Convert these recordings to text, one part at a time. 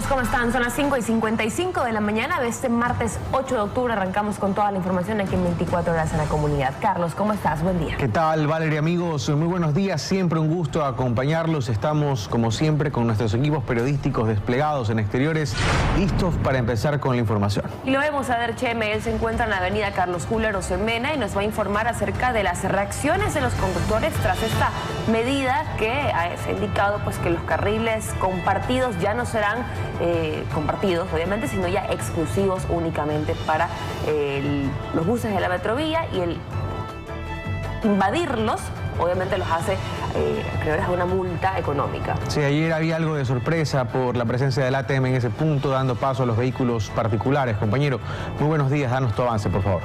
¿Cómo están? Son las 5:55 de la mañana de este martes 8 de octubre. Arrancamos con toda la información aquí en 24 horas en la comunidad. Carlos, ¿cómo estás? Buen día. ¿Qué tal, Valeria, amigos? Muy buenos días. Siempre un gusto acompañarlos. Estamos, como siempre, con nuestros equipos periodísticos desplegados en exteriores, listos para empezar con la información. Y lo vemos a ver, Cheme. Él se encuentra en la avenida Carlos Julio Arosemena y nos va a informar acerca de las reacciones de los conductores tras esta medida que se ha indicado pues que los carriles compartidos ya no serán compartidos, obviamente, sino ya exclusivos únicamente para los buses de la Metrovía, y el invadirlos obviamente los hace acreedores a una multa económica. Sí, ayer había algo de sorpresa por la presencia del ATM en ese punto, dando paso a los vehículos particulares. Compañero, muy buenos días, danos tu avance, por favor.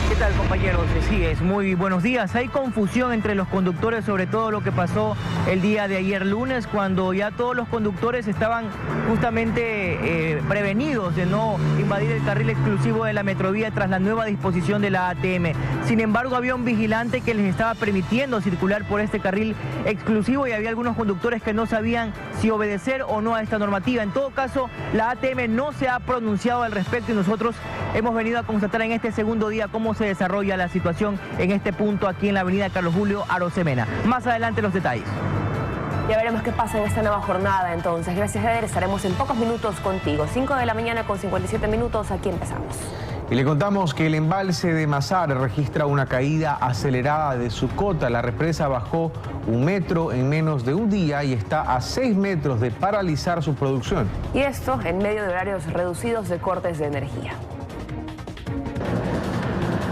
¿Qué tal, compañeros? Sí, muy buenos días. Hay confusión entre los conductores sobre todo lo que pasó el día de ayer lunes, cuando ya todos los conductores estaban justamente prevenidos de no invadir el carril exclusivo de la Metrovía tras la nueva disposición de la ATM. Sin embargo, había un vigilante que les estaba permitiendo circular por este carril exclusivo y había algunos conductores que no sabían si obedecer o no a esta normativa. En todo caso, la ATM no se ha pronunciado al respecto y nosotros hemos venido a constatar en este segundo día cómo se desarrolla la situación en este punto aquí en la avenida Carlos Julio Arosemena. Más adelante los detalles. Ya veremos qué pasa en esta nueva jornada entonces. Gracias, Eder. Estaremos en pocos minutos contigo. 5 de la mañana con 57 minutos. Aquí empezamos. Y le contamos que el embalse de Mazar registra una caída acelerada de su cota. La represa bajó 1 metro en menos de un día y está a 6 metros de paralizar su producción. Y esto en medio de horarios reducidos de cortes de energía.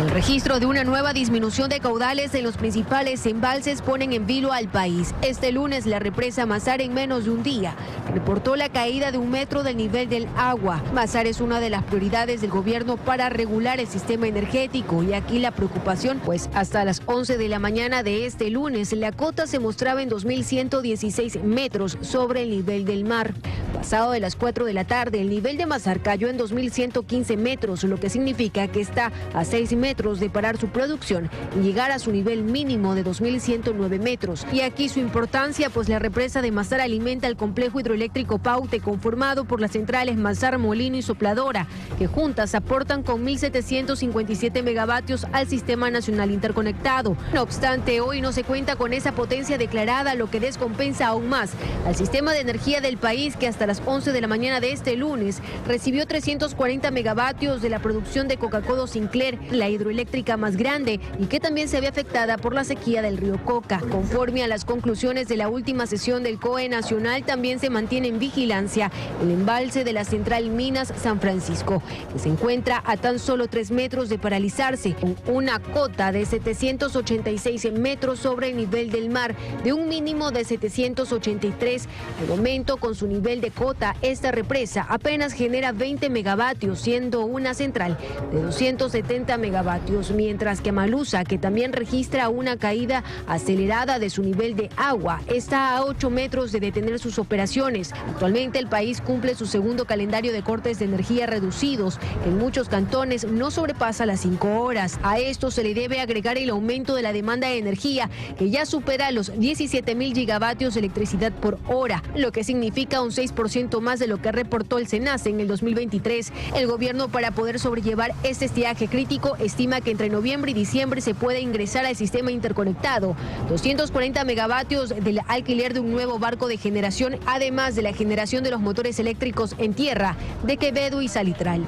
El registro de una nueva disminución de caudales en los principales embalses ponen en vilo al país. Este lunes la represa Mazar en menos de un día reportó la caída de 1 metro del nivel del agua. Mazar es una de las prioridades del gobierno para regular el sistema energético y aquí la preocupación, pues hasta las 11 de la mañana de este lunes la cota se mostraba en 2.116 metros sobre el nivel del mar. Pasado de las 4 de la tarde, el nivel de Mazar cayó en 2.115 metros, lo que significa que está a 6 metros de parar su producción y llegar a su nivel mínimo de 2.109 metros. Y aquí su importancia, pues la represa de Mazar alimenta el complejo hidroeléctrico Paute, conformado por las centrales Mazar, Molino y Sopladora, que juntas aportan con 1.757 megavatios al Sistema Nacional Interconectado. No obstante, hoy no se cuenta con esa potencia declarada, lo que descompensa aún más al sistema de energía del país, que hasta las 11 de la mañana de este lunes recibió 340 megavatios de la producción de Coca-Cola Sinclair, la hidroeléctrica más grande y que también se ve afectada por la sequía del río Coca. Conforme a las conclusiones de la última sesión del COE Nacional, también se mantiene en vigilancia el embalse de la central Minas San Francisco, que se encuentra a tan solo 3 metros de paralizarse, con una cota de 786 metros sobre el nivel del mar, de un mínimo de 783. Al momento, con su nivel de cota, esta represa apenas genera 20 megavatios, siendo una central de 270 megavatios, mientras que Malusa, que también registra una caída acelerada de su nivel de agua, está a 8 metros de detener sus operaciones. Actualmente el país cumple su segundo calendario de cortes de energía reducidos, que en muchos cantones no sobrepasa las 5 horas. A esto se le debe agregar el aumento de la demanda de energía, que ya supera los 17.000 gigavatios de electricidad por hora, lo que significa un 6% más de lo que reportó el SENACE en el 2023. El gobierno, para poder sobrellevar este estiaje crítico, estima que entre noviembre y diciembre se puede ingresar al sistema interconectado 240 megavatios del alquiler de un nuevo barco de generación, además de la generación de los motores eléctricos en tierra de Quevedo y Salitral.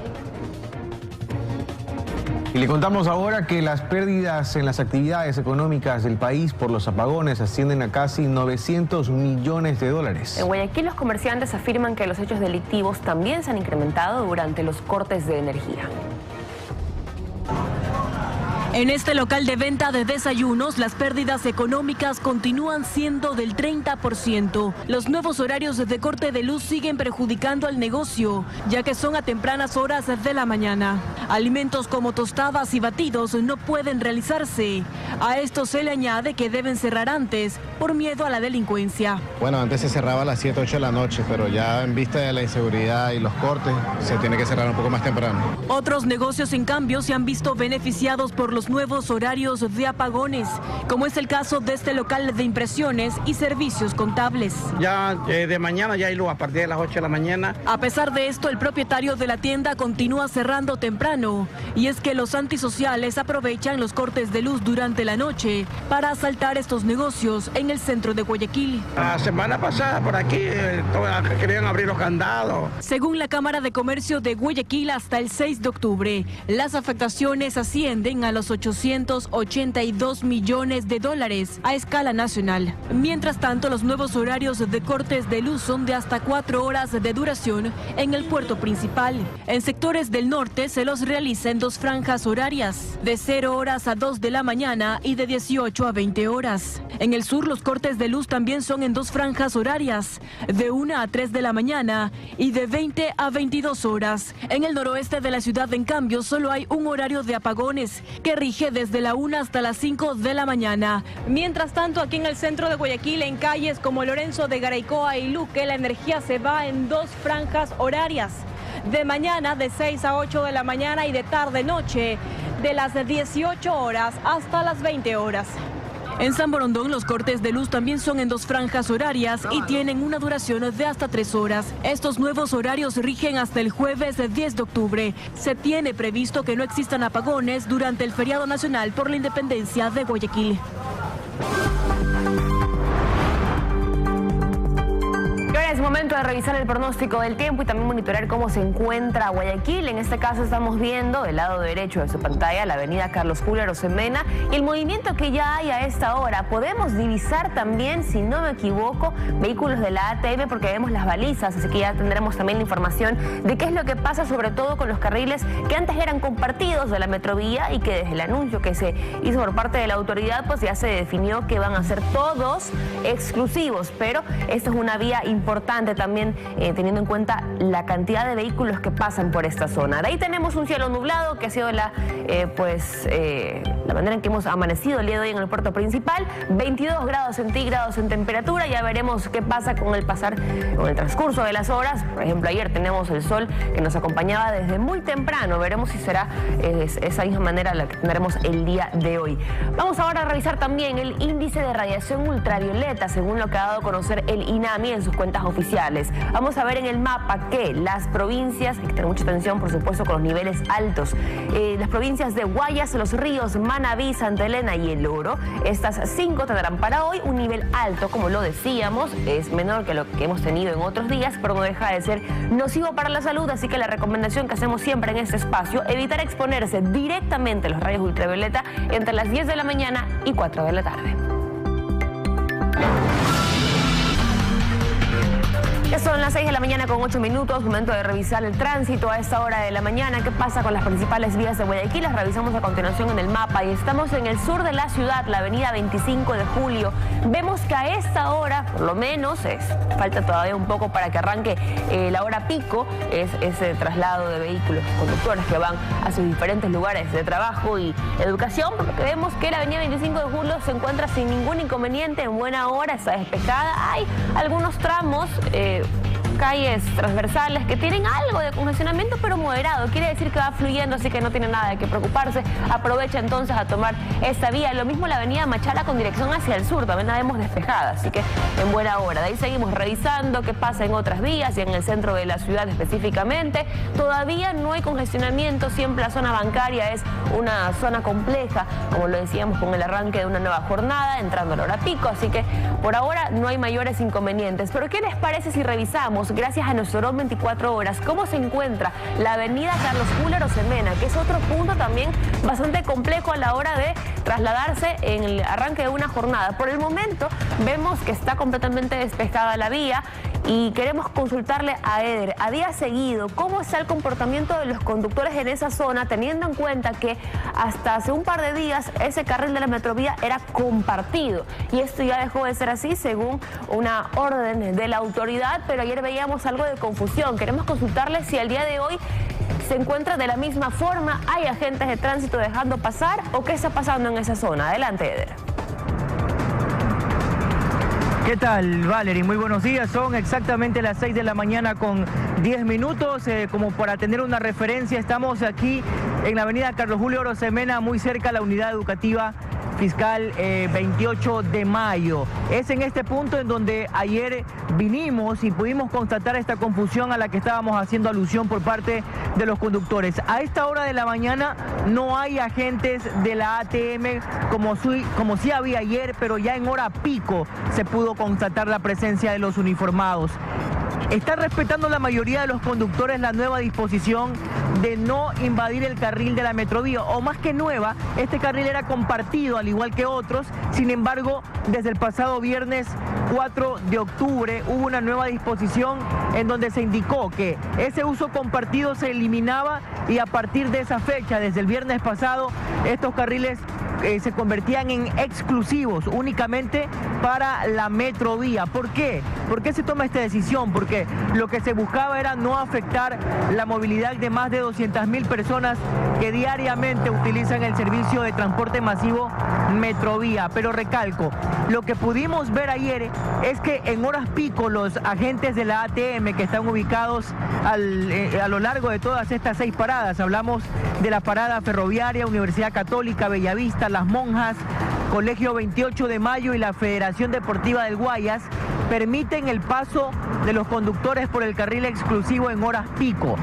Y le contamos ahora que las pérdidas en las actividades económicas del país por los apagones ascienden a casi 900 millones de dólares. En Guayaquil, los comerciantes afirman que los hechos delictivos también se han incrementado durante los cortes de energía. En este local de venta de desayunos, las pérdidas económicas continúan siendo del 30%. Los nuevos horarios de corte de luz siguen perjudicando al negocio, ya que son a tempranas horas de la mañana. Alimentos como tostadas y batidos no pueden realizarse. A esto se le añade que deben cerrar antes por miedo a la delincuencia. Bueno, antes se cerraba a las 7, 8 de la noche, pero ya en vista de la inseguridad y los cortes, se tiene que cerrar un poco más temprano. Otros negocios, en cambio, se han visto beneficiados por los los nuevos horarios de apagones, como es el caso de este local de impresiones y servicios contables. Ya de mañana ya hay luz a partir de las 8 de la mañana. A pesar de esto, el propietario de la tienda continúa cerrando temprano, y es que los antisociales aprovechan los cortes de luz durante la noche para asaltar estos negocios en el centro de Guayaquil. La semana pasada por aquí querían abrir los candados. Según la Cámara de Comercio de Guayaquil, hasta el 6 de octubre, las afectaciones ascienden a los 882 millones de dólares a escala nacional. Mientras tanto, los nuevos horarios de cortes de luz son de hasta 4 horas de duración en el puerto principal. En sectores del norte se los realiza en 2 franjas horarias, de 0 horas a 2 de la mañana y de 18 a 20 horas. En el sur, los cortes de luz también son en 2 franjas horarias, de 1 a 3 de la mañana y de 20 a 22 horas. En el noroeste de la ciudad, en cambio, solo hay un horario de apagones que rige desde la 1 hasta las 5 de la mañana. Mientras tanto, aquí en el centro de Guayaquil, en calles como Lorenzo de Garaycoa y Luque, la energía se va en 2 franjas horarias. De mañana de 6 a 8 de la mañana y de tarde-noche de las 18 horas hasta las 20 horas. En San Borondón, los cortes de luz también son en 2 franjas horarias y tienen una duración de hasta 3 horas. Estos nuevos horarios rigen hasta el jueves 10 de octubre. Se tiene previsto que no existan apagones durante el feriado nacional por la independencia de Guayaquil. Es momento de revisar el pronóstico del tiempo y también monitorear cómo se encuentra Guayaquil. En este caso estamos viendo del lado derecho de su pantalla la avenida Carlos Julio Arosemena y el movimiento que ya hay a esta hora. Podemos divisar también, si no me equivoco, vehículos de la ATM porque vemos las balizas, así que ya tendremos también la información de qué es lo que pasa, sobre todo con los carriles que antes eran compartidos de la Metrovía y que desde el anuncio que se hizo por parte de la autoridad, pues ya se definió que van a ser todos exclusivos, pero esta es una vía importante también teniendo en cuenta la cantidad de vehículos que pasan por esta zona. De ahí tenemos un cielo nublado que ha sido la manera en que hemos amanecido el día de hoy en el puerto principal. 22 grados centígrados en temperatura. Ya veremos qué pasa con el transcurso de las horas. Por ejemplo, ayer tenemos el sol que nos acompañaba desde muy temprano. Veremos si será esa misma manera la que tendremos el día de hoy. Vamos ahora a revisar también el índice de radiación ultravioleta, según lo que ha dado a conocer el INAMI en sus cuentas oficiales. Vamos a ver en el mapa que las provincias, hay que tener mucha atención por supuesto con los niveles altos, las provincias de Guayas, Los Ríos, Manabí, Santa Elena y El Oro, estas 5 tendrán para hoy un nivel alto, como lo decíamos, es menor que lo que hemos tenido en otros días, pero no deja de ser nocivo para la salud, así que la recomendación que hacemos siempre en este espacio, evitar exponerse directamente a los rayos ultravioleta entre las 10 de la mañana y 4 de la tarde. Ya son las 6 de la mañana con 8 minutos, momento de revisar el tránsito a esta hora de la mañana. ¿Qué pasa con las principales vías de Guayaquil? Las revisamos a continuación en el mapa y estamos en el sur de la ciudad, la avenida 25 de Julio. Vemos que a esta hora, por lo menos, falta todavía un poco para que arranque la hora pico, es ese traslado de vehículos, conductores que van a sus diferentes lugares de trabajo y educación, porque vemos que la avenida 25 de Julio se encuentra sin ningún inconveniente, en buena hora, está despejada. Hay algunos tramos, calles transversales que tienen algo de congestionamiento pero moderado, quiere decir que va fluyendo, así que no tiene nada de qué preocuparse. Aprovecha entonces a tomar esta vía. Lo mismo la avenida Machala con dirección hacia el sur, también la vemos despejada, así que en buena hora. De ahí seguimos revisando qué pasa en otras vías y en el centro de la ciudad específicamente. Todavía no hay congestionamiento, siempre la zona bancaria es una zona compleja, como lo decíamos, con el arranque de una nueva jornada, entrando a la hora pico, así que por ahora no hay mayores inconvenientes. Pero ¿qué les parece si revisamos, gracias a nuestro dron 24 horas, cómo se encuentra la avenida Carlos Julio Arosemena, que es otro punto también bastante complejo a la hora de trasladarse en el arranque de una jornada? Por el momento vemos que está completamente despejada la vía y queremos consultarle a Eder, a día seguido, cómo está el comportamiento de los conductores en esa zona, teniendo en cuenta que hasta hace un par de días ese carril de la Metrovía era compartido y esto ya dejó de ser así según una orden de la autoridad, pero ayer veíamos algo de confusión. Queremos consultarle si al día de hoy se encuentra de la misma forma, hay agentes de tránsito dejando pasar o qué está pasando en esa zona. Adelante, Eder. ¿Qué tal, Valerie? Muy buenos días. Son exactamente las 6 de la mañana con 10 minutos. Como para tener una referencia, estamos aquí en la avenida Carlos Julio Arosemena, muy cerca a la unidad educativa fiscal 28 de mayo. Es en este punto en donde ayer vinimos y pudimos constatar esta confusión a la que estábamos haciendo alusión por parte de los conductores. A esta hora de la mañana no hay agentes de la ATM como sí había ayer, pero ya en hora pico se pudo constatar la presencia de los uniformados. Está respetando la mayoría de los conductores la nueva disposición de no invadir el carril de la Metrovía, o más que nueva, este carril era compartido al igual que otros. Sin embargo, desde el pasado viernes 4 de octubre hubo una nueva disposición en donde se indicó que ese uso compartido se eliminaba y a partir de esa fecha, desde el viernes pasado, estos carriles se convertían en exclusivos únicamente para la Metrovía. ¿Por qué? ¿Por qué se toma esta decisión? Porque lo que se buscaba era no afectar la movilidad de más de 200.000 personas que diariamente utilizan el servicio de transporte masivo Metrovía. Pero recalco, lo que pudimos ver ayer es que en horas pico los agentes de la ATM que están ubicados a lo largo de todas estas 6 paradas, hablamos de la parada ferroviaria, Universidad Católica, Bellavista, Las Monjas, Colegio 28 de Mayo y la Federación Deportiva del Guayas, permiten el paso de los conductores por el carril exclusivo en horas pico.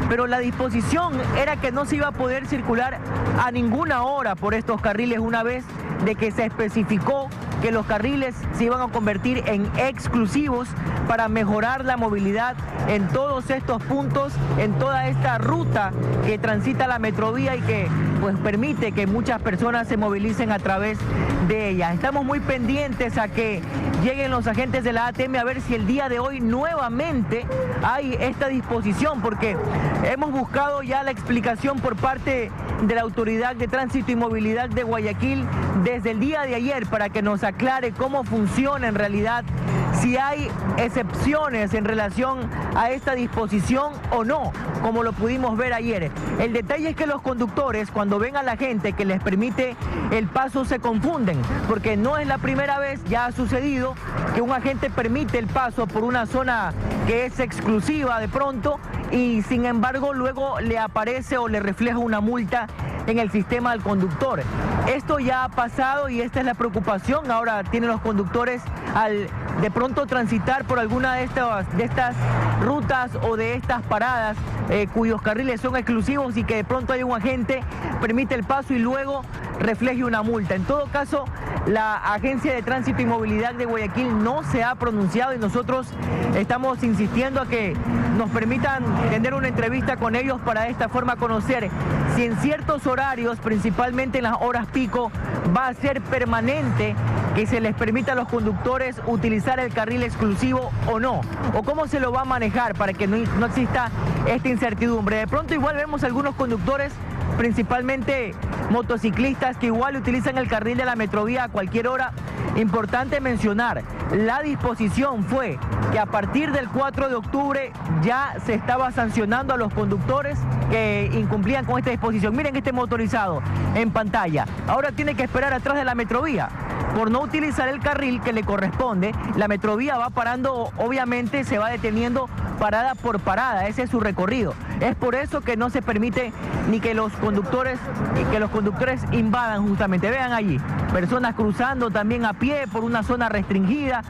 Pero la disposición era que no se iba a poder circular a ninguna hora por estos carriles una vez de que se especificó que los carriles se iban a convertir en exclusivos para mejorar la movilidad en todos estos puntos, en toda esta ruta que transita la Metrovía y que pues permite que muchas personas se movilicen a través de ella. Estamos muy pendientes a que lleguen los agentes de la ATM a ver si el día de hoy nuevamente hay esta disposición, porque hemos buscado ya la explicación por parte de la Autoridad de Tránsito y Movilidad de Guayaquil desde el día de ayer para que nos aclare cómo funciona en realidad, si hay excepciones en relación a esta disposición o no, como lo pudimos ver ayer. El detalle es que los conductores, cuando ven a la gente que les permite el paso, se confunden, porque no es la primera vez, ya ha sucedido, que un agente permite el paso por una zona que es exclusiva de pronto y sin embargo luego le aparece o le refleja una multa en el sistema al conductor. Esto ya ha pasado y esta es la preocupación ahora tienen los conductores al de pronto transitar por alguna de estas rutas o de estas paradas cuyos carriles son exclusivos y que de pronto hay un agente, permite el paso y luego refleje una multa. En todo caso, la Agencia de Tránsito y Movilidad de Guayaquil no se ha pronunciado y nosotros estamos insistiendo a que nos permitan tener una entrevista con ellos para de esta forma conocer si en ciertos horarios, principalmente en las horas pico, va a ser permanente que se les permita a los conductores utilizar el carril exclusivo o no, o cómo se lo va a manejar para que no exista esta incertidumbre. De pronto igual vemos algunos conductores, principalmente motociclistas, que igual utilizan el carril de la Metrovía a cualquier hora. Importante mencionar, la disposición fue que a partir del 4 de octubre ya se estaba sancionando a los conductores que incumplían con esta disposición. Miren este motorizado en pantalla, ahora tiene que esperar atrás de la Metrovía por no utilizar el carril que le corresponde. La Metrovía va parando, obviamente se va deteniendo parada por parada, ese es su recorrido. Es por eso que no se permite ni que los conductores invadan justamente. Vean allí, personas cruzando también a pie por una zona restringida.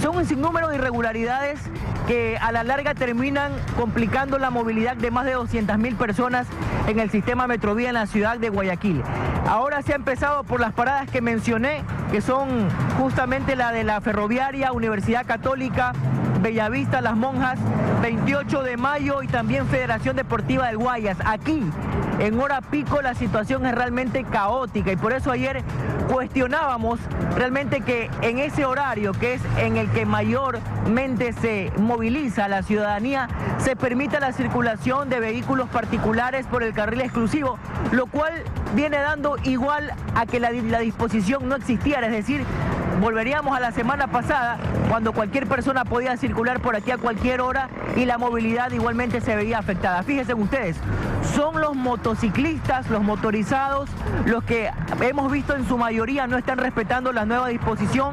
Son un sinnúmero de irregularidades que a la larga terminan complicando la movilidad de más de 200.000 personas en el sistema Metrovía en la ciudad de Guayaquil. Ahora se ha empezado por las paradas que mencioné, que son justamente la de la ferroviaria, Universidad Católica, Bellavista, Las Monjas, 28 de Mayo y también Federación Deportiva del Guayas. Aquí, en hora pico, la situación es realmente caótica y por eso ayer cuestionábamos realmente que en ese horario, que es en el que mayormente se moviliza la ciudadanía, se permita la circulación de vehículos particulares por el carril exclusivo, lo cual viene dando igual a que la disposición no existiera, es decir, volveríamos a la semana pasada, cuando cualquier persona podía circular por aquí a cualquier hora y la movilidad igualmente se veía afectada. Fíjense ustedes, son los motociclistas, los motorizados, los que hemos visto en su mayoría no están respetando la nueva disposición,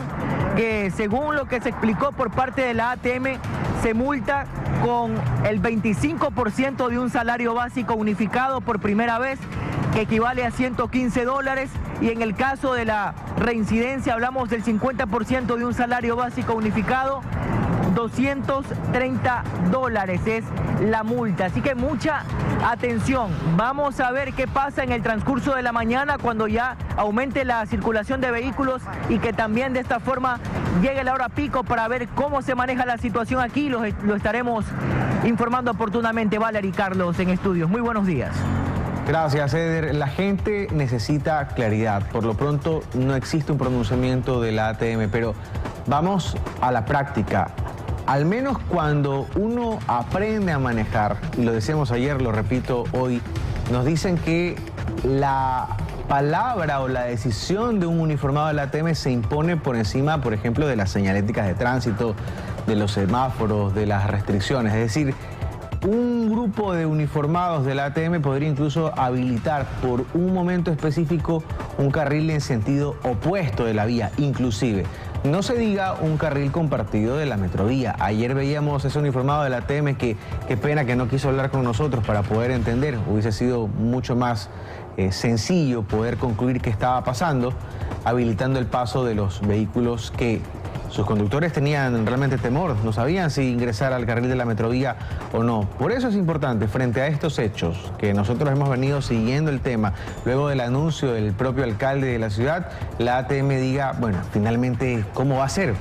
que según lo que se explicó por parte de la ATM, se multa con el 25% de un salario básico unificado por primera vez. que equivale a $115, y en el caso de la reincidencia hablamos del 50% de un salario básico unificado, $230 es la multa. Así que mucha atención. Vamos a ver qué pasa en el transcurso de la mañana cuando ya aumente la circulación de vehículos y que también de esta forma llegue la hora pico para ver cómo se maneja la situación aquí. Lo estaremos informando oportunamente. Valerie y Carlos en estudios. Muy buenos días. Gracias, Eder. La gente necesita claridad. Por lo pronto no existe un pronunciamiento de la ATM, pero vamos a la práctica. Al menos cuando uno aprende a manejar, y lo decíamos ayer, lo repito hoy, nos dicen que la palabra o la decisión de un uniformado de la ATM se impone por encima, por ejemplo, de las señaléticas de tránsito, de los semáforos, de las restricciones. Es decir, un grupo de uniformados de la ATM podría incluso habilitar por un momento específico un carril en sentido opuesto de la vía, inclusive. No se diga un carril compartido de la metrovía. Ayer veíamos ese uniformado de la ATM que, qué pena que no quiso hablar con nosotros para poder entender. Hubiese sido mucho más sencillo poder concluir qué estaba pasando, habilitando el paso de los vehículos que sus conductores tenían realmente temor, no sabían si ingresar al carril de la metrovía o no. Por eso es importante, frente a estos hechos, que nosotros hemos venido siguiendo el tema, luego del anuncio del propio alcalde de la ciudad, la ATM diga, bueno, finalmente, ¿cómo va a ser?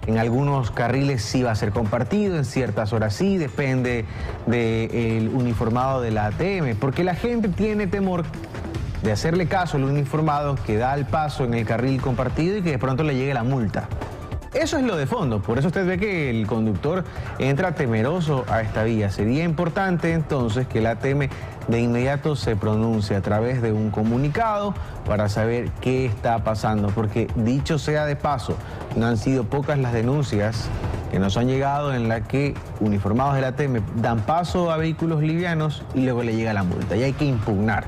En algunos carriles sí va a ser compartido, en ciertas horas sí, depende del uniformado de la ATM, porque la gente tiene temor de hacerle caso al uniformado que da el paso en el carril compartido y que de pronto le llegue la multa. Eso es lo de fondo, por eso usted ve que el conductor entra temeroso a esta vía. Sería importante entonces que la ATM de inmediato se pronuncie a través de un comunicado para saber qué está pasando, porque dicho sea de paso, no han sido pocas las denuncias que nos han llegado en la que uniformados de la ATM dan paso a vehículos livianos y luego le llega la multa y hay que impugnar.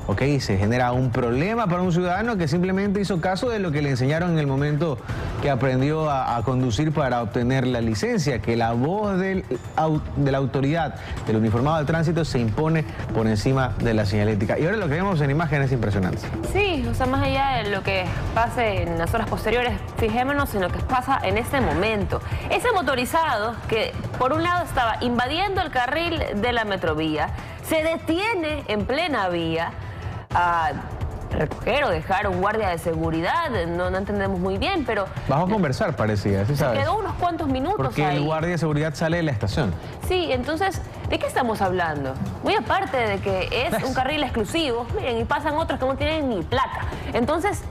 ¿Ok? Se genera un problema para un ciudadano que simplemente hizo caso de lo que le enseñaron en el momento que aprendió a conducir para obtener la licencia, que la voz de la autoridad, del uniformado de tránsito, se impone por encima de la señalética. Y ahora lo que vemos en imagen es impresionante. Sí, o sea, más allá de lo que pase en las horas posteriores, fijémonos en lo que pasa en este momento. Ese motorizado que por un lado estaba invadiendo el carril de la metrovía, se detiene en plena vía a recoger o dejar un guardia de seguridad, no entendemos muy bien, pero... Vamos a conversar, parecía, ¿sí sabes? Se quedó unos cuantos minutos porque ahí. El guardia de seguridad sale de la estación. Sí, entonces, ¿de qué estamos hablando? Muy aparte de que es un carril exclusivo, miren, y pasan otros que no tienen ni placa. Entonces,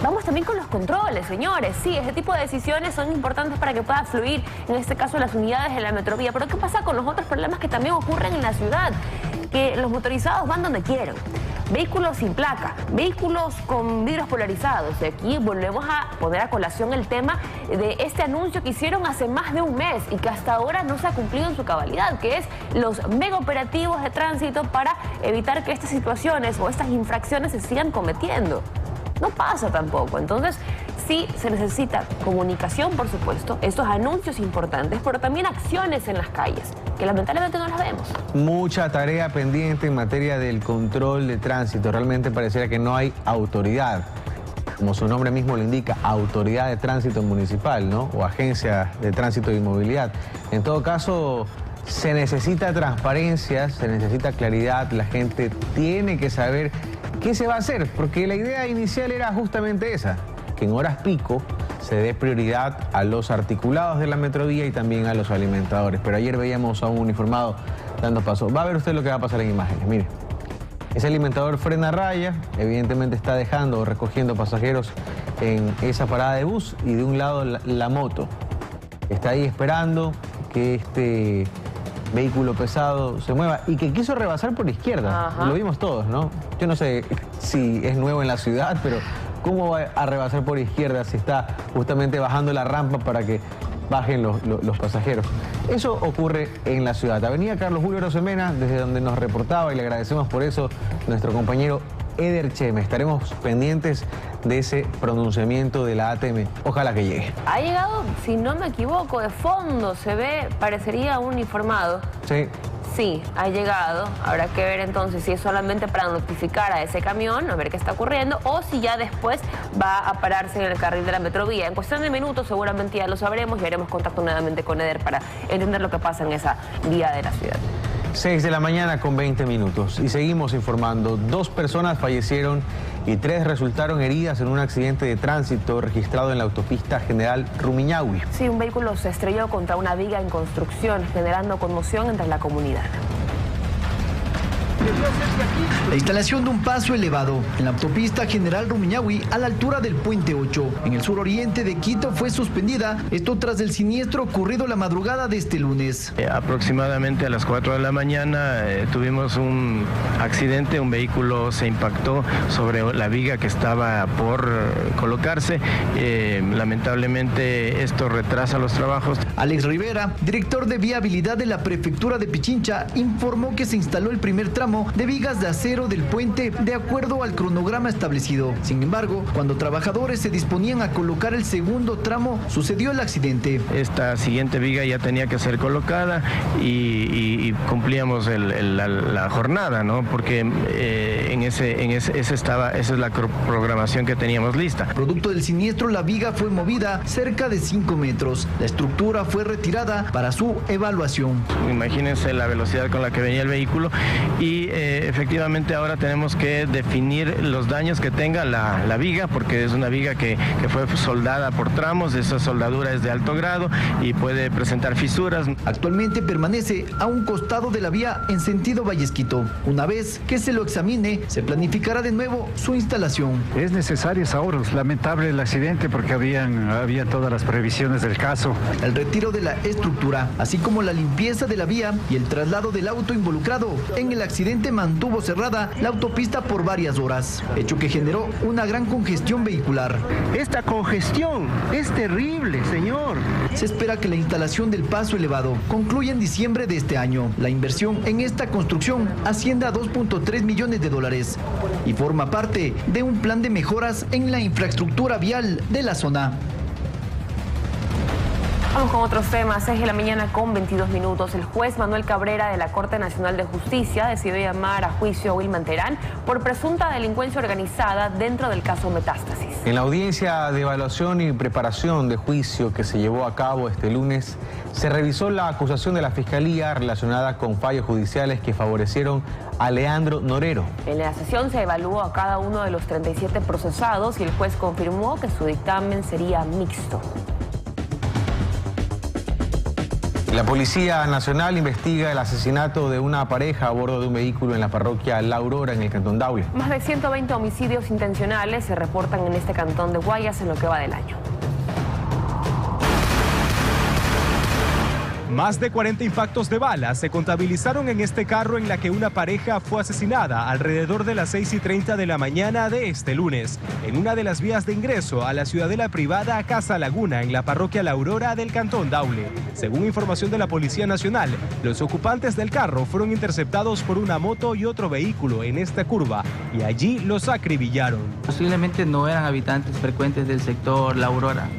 vamos también con los controles, señores. Sí, ese tipo de decisiones son importantes para que pueda fluir, en este caso, las unidades de la metrovía. Pero ¿qué pasa con los otros problemas que también ocurren en la ciudad? Que los motorizados van donde quieran. Vehículos sin placa, vehículos con vidrios polarizados. Y aquí volvemos a poner a colación el tema de este anuncio que hicieron hace más de un mes y que hasta ahora no se ha cumplido en su cabalidad, que es los mega operativos de tránsito para evitar que estas situaciones o estas infracciones se sigan cometiendo. No pasa tampoco. Entonces, sí se necesita comunicación, por supuesto, estos anuncios importantes, pero también acciones en las calles, que lamentablemente no las vemos. Mucha tarea pendiente en materia del control de tránsito. Realmente pareciera que no hay autoridad, como su nombre mismo lo indica, autoridad de tránsito municipal, ¿no? O agencia de tránsito y movilidad. En todo caso, se necesita transparencia, se necesita claridad, la gente tiene que saber qué se va a hacer, porque la idea inicial era justamente esa, que en horas pico se dé prioridad a los articulados de la metrovía y también a los alimentadores. Pero ayer veíamos a un uniformado dando paso. Va a ver usted lo que va a pasar en imágenes, mire. Ese alimentador frena a raya, evidentemente está dejando o recogiendo pasajeros en esa parada de bus y de un lado la moto. Está ahí esperando que este vehículo pesado se mueva y que quiso rebasar por izquierda. Ajá. Lo vimos todos, ¿no? Yo no sé si es nuevo en la ciudad, pero ¿cómo va a rebasar por izquierda si está justamente bajando la rampa para que bajen los pasajeros? Eso ocurre en la ciudad. Avenida Carlos Julio Arosemena, desde donde nos reportaba, y le agradecemos por eso, nuestro compañero Eder Cheme. Estaremos pendientes de ese pronunciamiento de la ATM. Ojalá que llegue. Ha llegado, si no me equivoco, de fondo se ve, parecería un uniformado. Sí. Sí, ha llegado. Habrá que ver entonces si es solamente para notificar a ese camión, a ver qué está ocurriendo, o si ya después va a pararse en el carril de la Metrovía. En cuestión de minutos seguramente ya lo sabremos y haremos contacto nuevamente con Eder para entender lo que pasa en esa vía de la ciudad. 6 de la mañana con 20 minutos y seguimos informando. 2 personas fallecieron y 3 resultaron heridas en un accidente de tránsito registrado en la autopista General Rumiñahui. Sí, un vehículo se estrelló contra una viga en construcción, generando conmoción entre la comunidad. La instalación de un paso elevado en la autopista General Rumiñahui a la altura del Puente 8, en el suroriente de Quito, fue suspendida, esto tras el siniestro ocurrido la madrugada de este lunes. Aproximadamente a las 4 de la mañana tuvimos un accidente, un vehículo se impactó sobre la viga que estaba por colocarse. Lamentablemente esto retrasa los trabajos. Alex Rivera, director de viabilidad de la prefectura de Pichincha, informó que se instaló el primer tramo de vigas de acero del puente de acuerdo al cronograma establecido. Sin embargo, cuando trabajadores se disponían a colocar el segundo tramo, sucedió el accidente. Esta siguiente viga ya tenía que ser colocada y cumplíamos la jornada, ¿no? Porque esa es la programación que teníamos lista. Producto del siniestro, la viga fue movida cerca de 5 metros. La estructura fue retirada para su evaluación. Imagínense la velocidad con la que venía el vehículo y efectivamente ahora tenemos que definir los daños que tenga la viga, porque es una viga que fue soldada por tramos. Esa soldadura es de alto grado y puede presentar fisuras. Actualmente permanece a un costado de la vía en sentido Vallesquito. Una vez que se lo examine, se planificará de nuevo su instalación. Es necesario ahora, es lamentable el accidente porque había todas las previsiones del caso. El retiro de la estructura, así como la limpieza de la vía y el traslado del auto involucrado en el accidente mantuvo cerrada la autopista por varias horas, hecho que generó una gran congestión vehicular. Esta congestión es terrible, señor. Se espera que la instalación del paso elevado concluya en diciembre de este año. La inversión en esta construcción asciende a $2.3 millones y forma parte de un plan de mejoras en la infraestructura vial de la zona. Vamos con otros temas. 6 de la mañana con 22 minutos. El juez Manuel Cabrera de la Corte Nacional de Justicia decidió llamar a juicio a Wilman Terán por presunta delincuencia organizada dentro del caso Metástasis. En la audiencia de evaluación y preparación de juicio que se llevó a cabo este lunes, se revisó la acusación de la Fiscalía relacionada con fallos judiciales que favorecieron a Leandro Norero. En la sesión se evaluó a cada uno de los 37 procesados y el juez confirmó que su dictamen sería mixto. La Policía Nacional investiga el asesinato de una pareja a bordo de un vehículo en la parroquia La Aurora, en el cantón Daule. Más de 120 homicidios intencionales se reportan en este cantón de Guayas en lo que va del año. Más de 40 impactos de bala se contabilizaron en este carro en la que una pareja fue asesinada alrededor de las 6:30 de la mañana de este lunes, en una de las vías de ingreso a la ciudadela privada Casa Laguna, en la parroquia La Aurora del cantón Daule. Según información de la Policía Nacional, los ocupantes del carro fueron interceptados por una moto y otro vehículo en esta curva y allí los acribillaron. Posiblemente no eran habitantes frecuentes del sector La Aurora,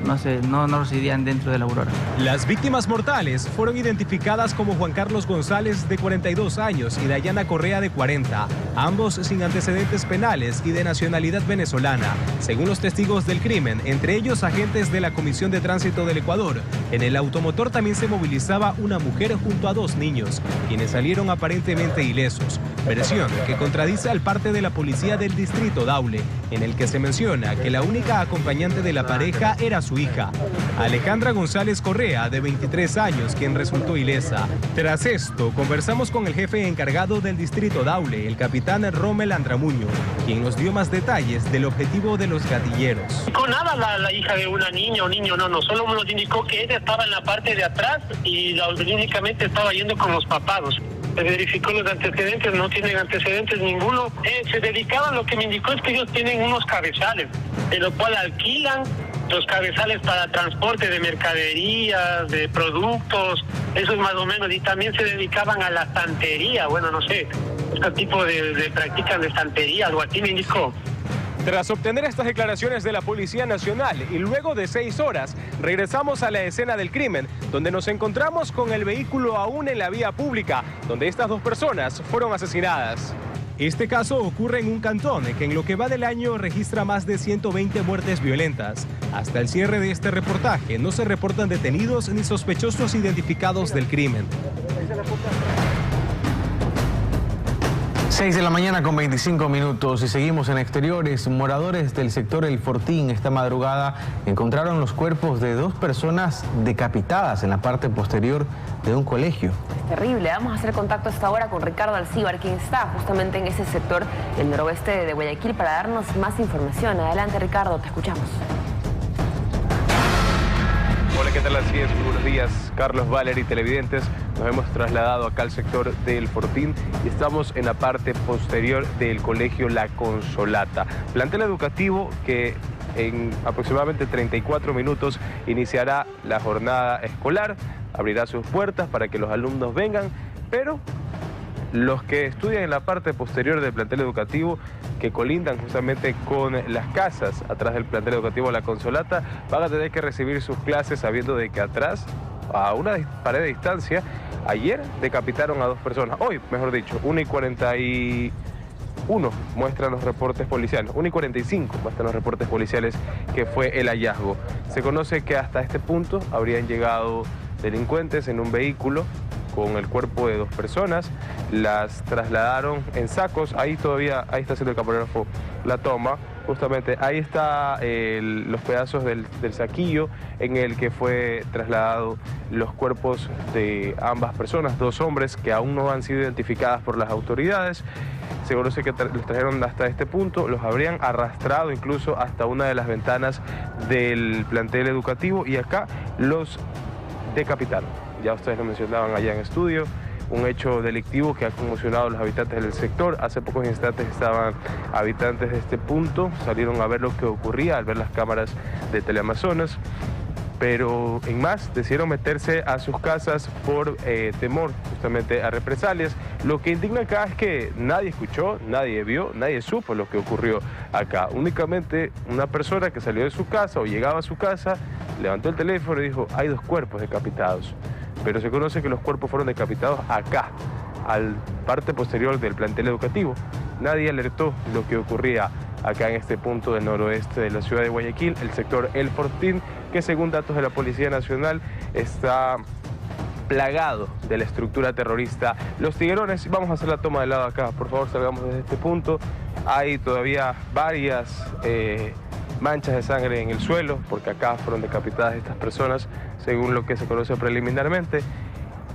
no residían dentro de La Aurora. Las víctimas mortales fueron identificadas como Juan Carlos González, de 42 años, y Dayana Correa, de 40, ambos sin antecedentes penales y de nacionalidad venezolana. Según los testigos del crimen, entre ellos agentes de la Comisión de Tránsito del Ecuador, en el automotor también se movilizaba una mujer junto a 2 niños, quienes salieron aparentemente ilesos. Versión que contradice al parte de la policía del distrito Daule, en el que se menciona que la única acompañante de la pareja era su hija, Alejandra González Correa, de 23 años, quien resultó ilesa. Tras esto, conversamos con el jefe encargado del distrito Daule, el capitán Rommel Andramuño, quien nos dio más detalles del objetivo de los gatilleros. Con nada la hija de una niña o niño, no, solo nos indicó que ella estaba en la parte de atrás y únicamente estaba yendo con los papados. Se verificó los antecedentes, no tienen antecedentes ninguno. Se dedicaban, lo que me indicó es que ellos tienen unos cabezales, de lo cual alquilan los cabezales para transporte de mercaderías, de productos, eso es más o menos, y también se dedicaban a la santería, bueno, no sé, este tipo de practican de santería, algo así me indicó. Tras obtener estas declaraciones de la Policía Nacional y luego de 6 horas, regresamos a la escena del crimen, donde nos encontramos con el vehículo aún en la vía pública, donde estas 2 personas fueron asesinadas. Este caso ocurre en un cantón que en lo que va del año registra más de 120 muertes violentas. Hasta el cierre de este reportaje no se reportan detenidos ni sospechosos identificados del crimen. 6 de la mañana con 25 minutos y seguimos en exteriores. Moradores del sector El Fortín esta madrugada encontraron los cuerpos de 2 personas decapitadas en la parte posterior de un colegio. Es terrible. Vamos a hacer contacto a esta hora con Ricardo Alcíbar, quien está justamente en ese sector, el noroeste de Guayaquil, para darnos más información. Adelante, Ricardo, te escuchamos. Hola, ¿qué tal? Así es, buenos días, Carlos, Valery, televidentes. Nos hemos trasladado acá al sector del Fortín y estamos en la parte posterior del colegio La Consolata. Plantel educativo que en aproximadamente 34 minutos iniciará la jornada escolar, abrirá sus puertas para que los alumnos vengan, pero los que estudian en la parte posterior del plantel educativo, que colindan justamente con las casas atrás del plantel educativo La Consolata, van a tener que recibir sus clases sabiendo de que atrás, a una pared de distancia, ayer decapitaron a 2 personas. Hoy, mejor dicho, 1:41 muestran los reportes policiales, 1:45 muestran los reportes policiales que fue el hallazgo. Se conoce que hasta este punto habrían llegado delincuentes en un vehículo con el cuerpo de 2 personas, las trasladaron en sacos. Ahí está haciendo el camarógrafo la toma, justamente ahí está los pedazos del saquillo en el que fue trasladado los cuerpos de ambas personas, 2 hombres que aún no han sido identificadas por las autoridades. Se conoce que los trajeron hasta este punto, los habrían arrastrado incluso hasta una de las ventanas del plantel educativo y acá los decapitaron. Ya ustedes lo mencionaban allá en estudio, un hecho delictivo que ha conmocionado a los habitantes del sector. Hace pocos instantes estaban habitantes de este punto, salieron a ver lo que ocurría al ver las cámaras de Teleamazonas, pero en más decidieron meterse a sus casas por temor justamente a represalias. Lo que indigna acá es que nadie escuchó, nadie vio, nadie supo lo que ocurrió acá. Únicamente una persona que salió de su casa o llegaba a su casa, levantó el teléfono y dijo: hay 2 cuerpos decapitados. Pero se conoce que los cuerpos fueron decapitados acá, al parte posterior del plantel educativo. Nadie alertó lo que ocurría acá en este punto del noroeste de la ciudad de Guayaquil, el sector El Fortín, que según datos de la Policía Nacional está plagado de la estructura terrorista Los Tiguerones. Vamos a hacer la toma de lado acá, por favor, salgamos desde este punto. Hay todavía varias manchas de sangre en el suelo, porque acá fueron decapitadas estas personas, según lo que se conoce preliminarmente.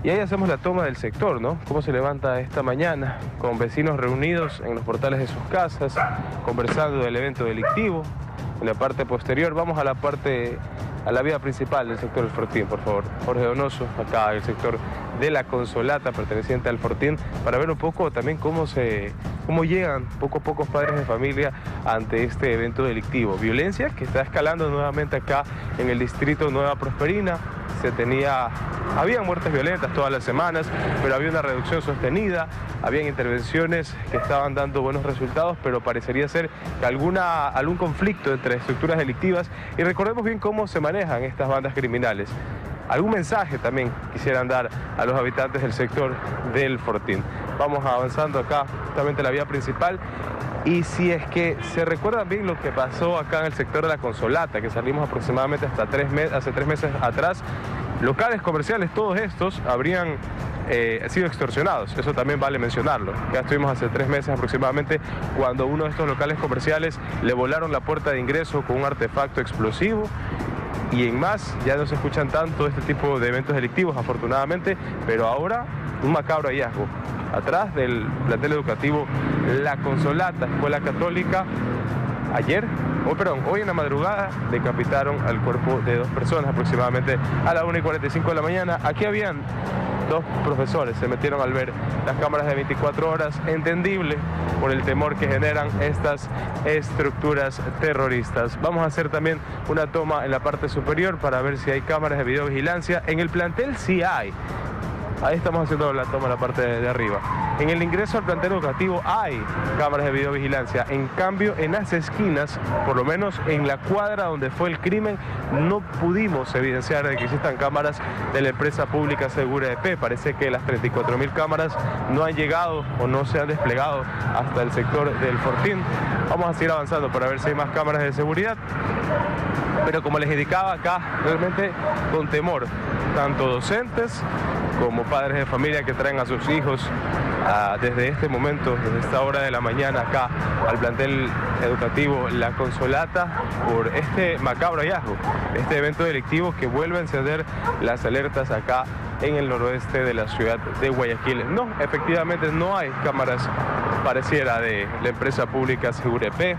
Y ahí hacemos la toma del sector, ¿no? Cómo se levanta esta mañana, con vecinos reunidos en los portales de sus casas, conversando del evento delictivo. En la parte posterior, vamos a la vía principal del sector del Fortín, por favor. Jorge Donoso, acá el sector de La Consolata, perteneciente al Fortín, para ver un poco también cómo llegan poco a poco padres de familia ante este evento delictivo. Violencia que está escalando nuevamente acá en el distrito Nueva Prosperina. Habían muertes violentas todas las semanas, pero había una reducción sostenida, habían intervenciones que estaban dando buenos resultados, pero parecería ser que algún conflicto entre estructuras delictivas, y recordemos bien cómo se manejan estas bandas criminales. Algún mensaje también quisieran dar a los habitantes del sector del Fortín. Vamos avanzando acá, justamente la vía principal. Y si es que se recuerdan bien lo que pasó acá en el sector de La Consolata, que salimos aproximadamente hace 3 meses atrás, locales comerciales, todos estos, habrían sido extorsionados. Eso también vale mencionarlo. Ya estuvimos hace 3 meses aproximadamente cuando uno de estos locales comerciales le volaron la puerta de ingreso con un artefacto explosivo. Y en más, ya no se escuchan tanto este tipo de eventos delictivos, afortunadamente, pero ahora un macabro hallazgo. Atrás del plantel educativo La Consolata, Escuela Católica, hoy en la madrugada decapitaron al cuerpo de 2 personas aproximadamente a las 1:45 de la mañana. Aquí habían 2 profesores, se metieron al ver las cámaras de 24 horas, entendible por el temor que generan estas estructuras terroristas. Vamos a hacer también una toma en la parte superior para ver si hay cámaras de videovigilancia. En el plantel sí hay. Ahí estamos haciendo la toma en la parte de arriba. En el ingreso al plantel educativo hay cámaras de videovigilancia. En cambio, en las esquinas, por lo menos en la cuadra donde fue el crimen, no pudimos evidenciar de que existan cámaras de la empresa pública Segura EP. Parece que las 34.000 cámaras no han llegado o no se han desplegado hasta el sector del Fortín. Vamos a seguir avanzando para ver si hay más cámaras de seguridad. Pero como les indicaba acá, realmente con temor, tanto docentes como padres de familia que traen a sus hijos desde este momento, desde esta hora de la mañana acá al plantel educativo La Consolata por este macabro hallazgo, este evento delictivo que vuelve a encender las alertas acá en el noroeste de la ciudad de Guayaquil. No, efectivamente no hay cámaras, pareciera, de la empresa pública Segura EP,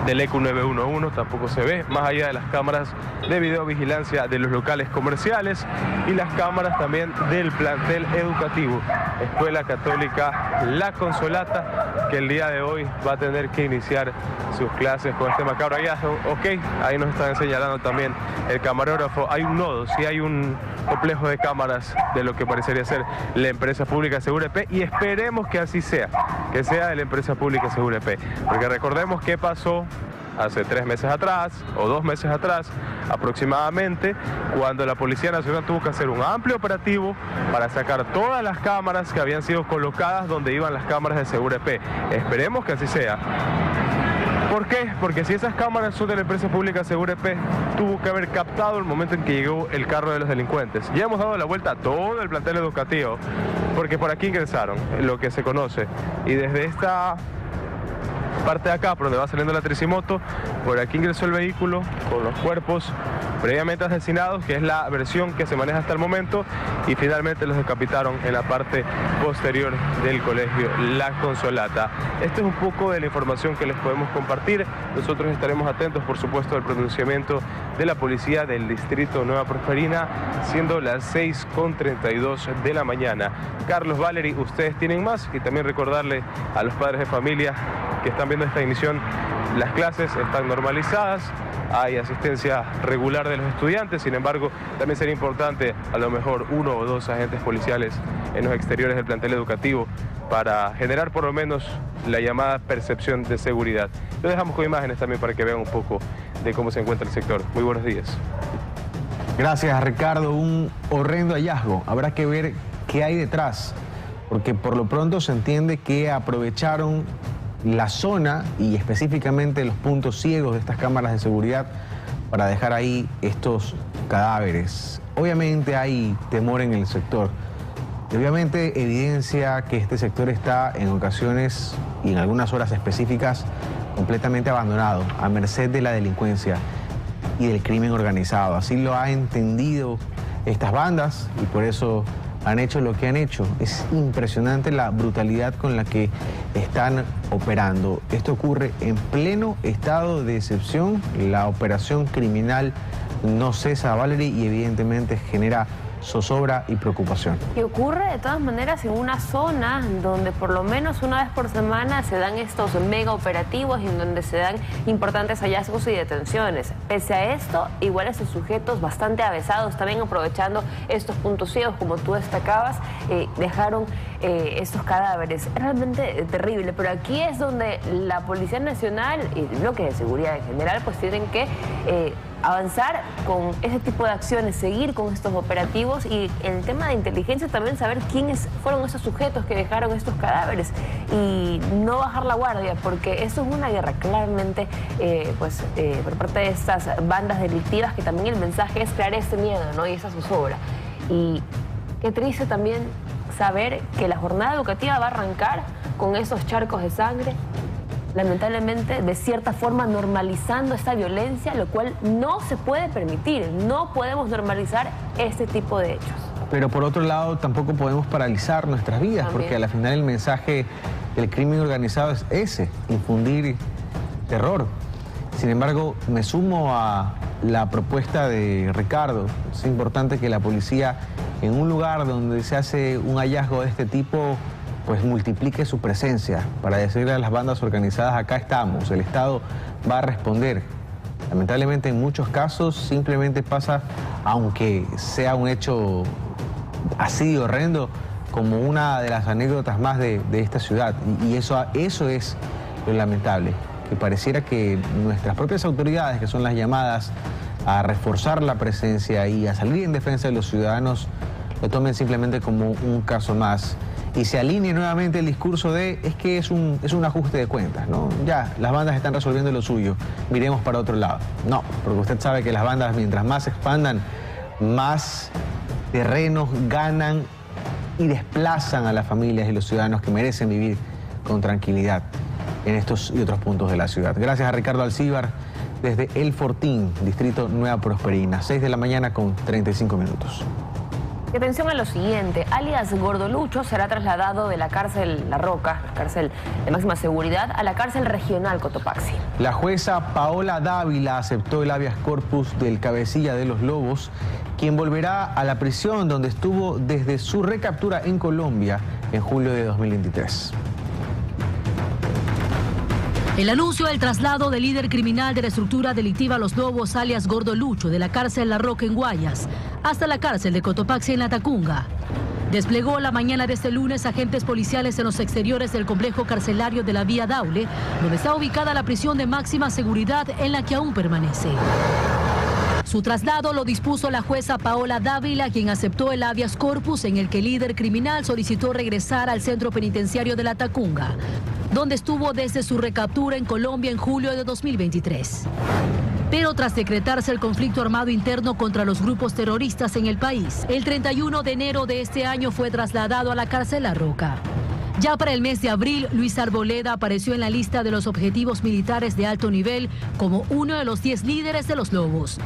del ECU 911 tampoco se ve, más allá de las cámaras de videovigilancia de los locales comerciales y las cámaras también del plantel educativo Escuela Católica La Consolata, que el día de hoy va a tener que iniciar sus clases con este macabro hallazgo. Ok, ahí nos están señalando también el camarógrafo, hay un nodo, sí hay un complejo de cámaras de lo que parecería ser la empresa pública Segura EP, y esperemos que así sea, que sea de la empresa pública Segura EP, porque recordemos qué pasó hace 3 meses atrás o 2 meses atrás aproximadamente, cuando la Policía Nacional tuvo que hacer un amplio operativo para sacar todas las cámaras que habían sido colocadas donde iban las cámaras de Segura EP. Esperemos que así sea. ¿Por qué? Porque si esas cámaras son de la empresa pública Segura EP, tuvo que haber captado el momento en que llegó el carro de los delincuentes. Ya hemos dado la vuelta a todo el plantel educativo, porque por aquí ingresaron, lo que se conoce, y desde esta parte de acá, por donde va saliendo la tricimoto, por aquí ingresó el vehículo con los cuerpos previamente asesinados, que es la versión que se maneja hasta el momento, y finalmente los decapitaron en la parte posterior del colegio La Consolata. Esta es un poco de la información que les podemos compartir. Nosotros estaremos atentos, por supuesto, al pronunciamiento de la policía del distrito Nueva Prosperina, siendo las 6:32 de la mañana. Carlos, Valery, ustedes tienen más, y también recordarle a los padres de familia que están viendo esta emisión, las clases están normalizadas, hay asistencia regular de los estudiantes. Sin embargo, también sería importante a lo mejor 1 o 2 agentes policiales en los exteriores del plantel educativo para generar por lo menos la llamada percepción de seguridad. Lo dejamos con imágenes también para que vean un poco de cómo se encuentra el sector. Muy buenos días. Gracias, Ricardo. Un horrendo hallazgo. Habrá que ver qué hay detrás, porque por lo pronto se entiende que aprovecharon la zona y específicamente los puntos ciegos de estas cámaras de seguridad para dejar ahí estos cadáveres. Obviamente hay temor en el sector y obviamente evidencia que este sector está en ocasiones y en algunas horas específicas completamente abandonado, a merced de la delincuencia y del crimen organizado. Así lo ha entendido estas bandas y por eso han hecho lo que han hecho. Es impresionante la brutalidad con la que están operando. Esto ocurre en pleno estado de excepción. La operación criminal no cesa, Valery, y evidentemente genera zozobra y preocupación. Y ocurre de todas maneras en una zona donde por lo menos una vez por semana se dan estos mega operativos y en donde se dan importantes hallazgos y detenciones. Pese a esto, igual esos sujetos bastante avesados, también aprovechando estos puntos ciegos, como tú destacabas, dejaron estos cadáveres. Es realmente terrible, pero aquí es donde la Policía Nacional y el bloque de seguridad en general pues tienen que avanzar con ese tipo de acciones, seguir con estos operativos y en el tema de inteligencia también saber quiénes fueron esos sujetos que dejaron estos cadáveres y no bajar la guardia, porque eso es una guerra claramente por parte de estas bandas delictivas, que también el mensaje es crear ese miedo, ¿no? Y esa zozobra. Y qué triste también saber que la jornada educativa va a arrancar con esos charcos de sangre, lamentablemente, de cierta forma normalizando esta violencia, lo cual no se puede permitir. No podemos normalizar este tipo de hechos. Pero por otro lado, tampoco podemos paralizar nuestras vidas, también, porque al final el mensaje del crimen organizado es ese, infundir terror. Sin embargo, me sumo a la propuesta de Ricardo. Es importante que la policía, en un lugar donde se hace un hallazgo de este tipo, pues multiplique su presencia para decirle a las bandas organizadas: acá estamos, el Estado va a responder. Lamentablemente en muchos casos simplemente pasa, aunque sea un hecho así de horrendo como una de las anécdotas más de esta ciudad. Y eso es lo lamentable, que pareciera que nuestras propias autoridades, que son las llamadas a reforzar la presencia y a salir en defensa de los ciudadanos, lo tomen simplemente como un caso más. Y se alinee nuevamente el discurso de es que es un ajuste de cuentas, ¿no? Ya, las bandas están resolviendo lo suyo, miremos para otro lado. No, porque usted sabe que las bandas, mientras más se expandan, más terrenos ganan y desplazan a las familias y los ciudadanos que merecen vivir con tranquilidad en estos y otros puntos de la ciudad. Gracias a Ricardo Alcíbar desde El Fortín, distrito Nueva Prosperina, 6 de la mañana con 35 minutos. Y atención a lo siguiente, alias Gordolucho será trasladado de la cárcel La Roca, cárcel de máxima seguridad, a la cárcel regional Cotopaxi. La jueza Paola Dávila aceptó el habeas corpus del cabecilla de los Lobos, quien volverá a la prisión donde estuvo desde su recaptura en Colombia en julio de 2023. El anuncio del traslado del líder criminal de la estructura delictiva Los Lobos, alias Gordolucho, de la cárcel La Roca en Guayas hasta la cárcel de Cotopaxi en La Tacunga, desplegó la mañana de este lunes agentes policiales en los exteriores del complejo carcelario de la Vía Daule, donde está ubicada la prisión de máxima seguridad en la que aún permanece. Su traslado lo dispuso la jueza Paola Dávila, quien aceptó el habeas corpus en el que el líder criminal solicitó regresar al centro penitenciario de La Tacunga, donde estuvo desde su recaptura en Colombia en julio de 2023. Pero tras decretarse el conflicto armado interno contra los grupos terroristas en el país, el 31 de enero de este año fue trasladado a la cárcel La Roca. Ya para el mes de abril, Luis Arboleda apareció en la lista de los objetivos militares de alto nivel como uno de los 10 líderes de los Lobos.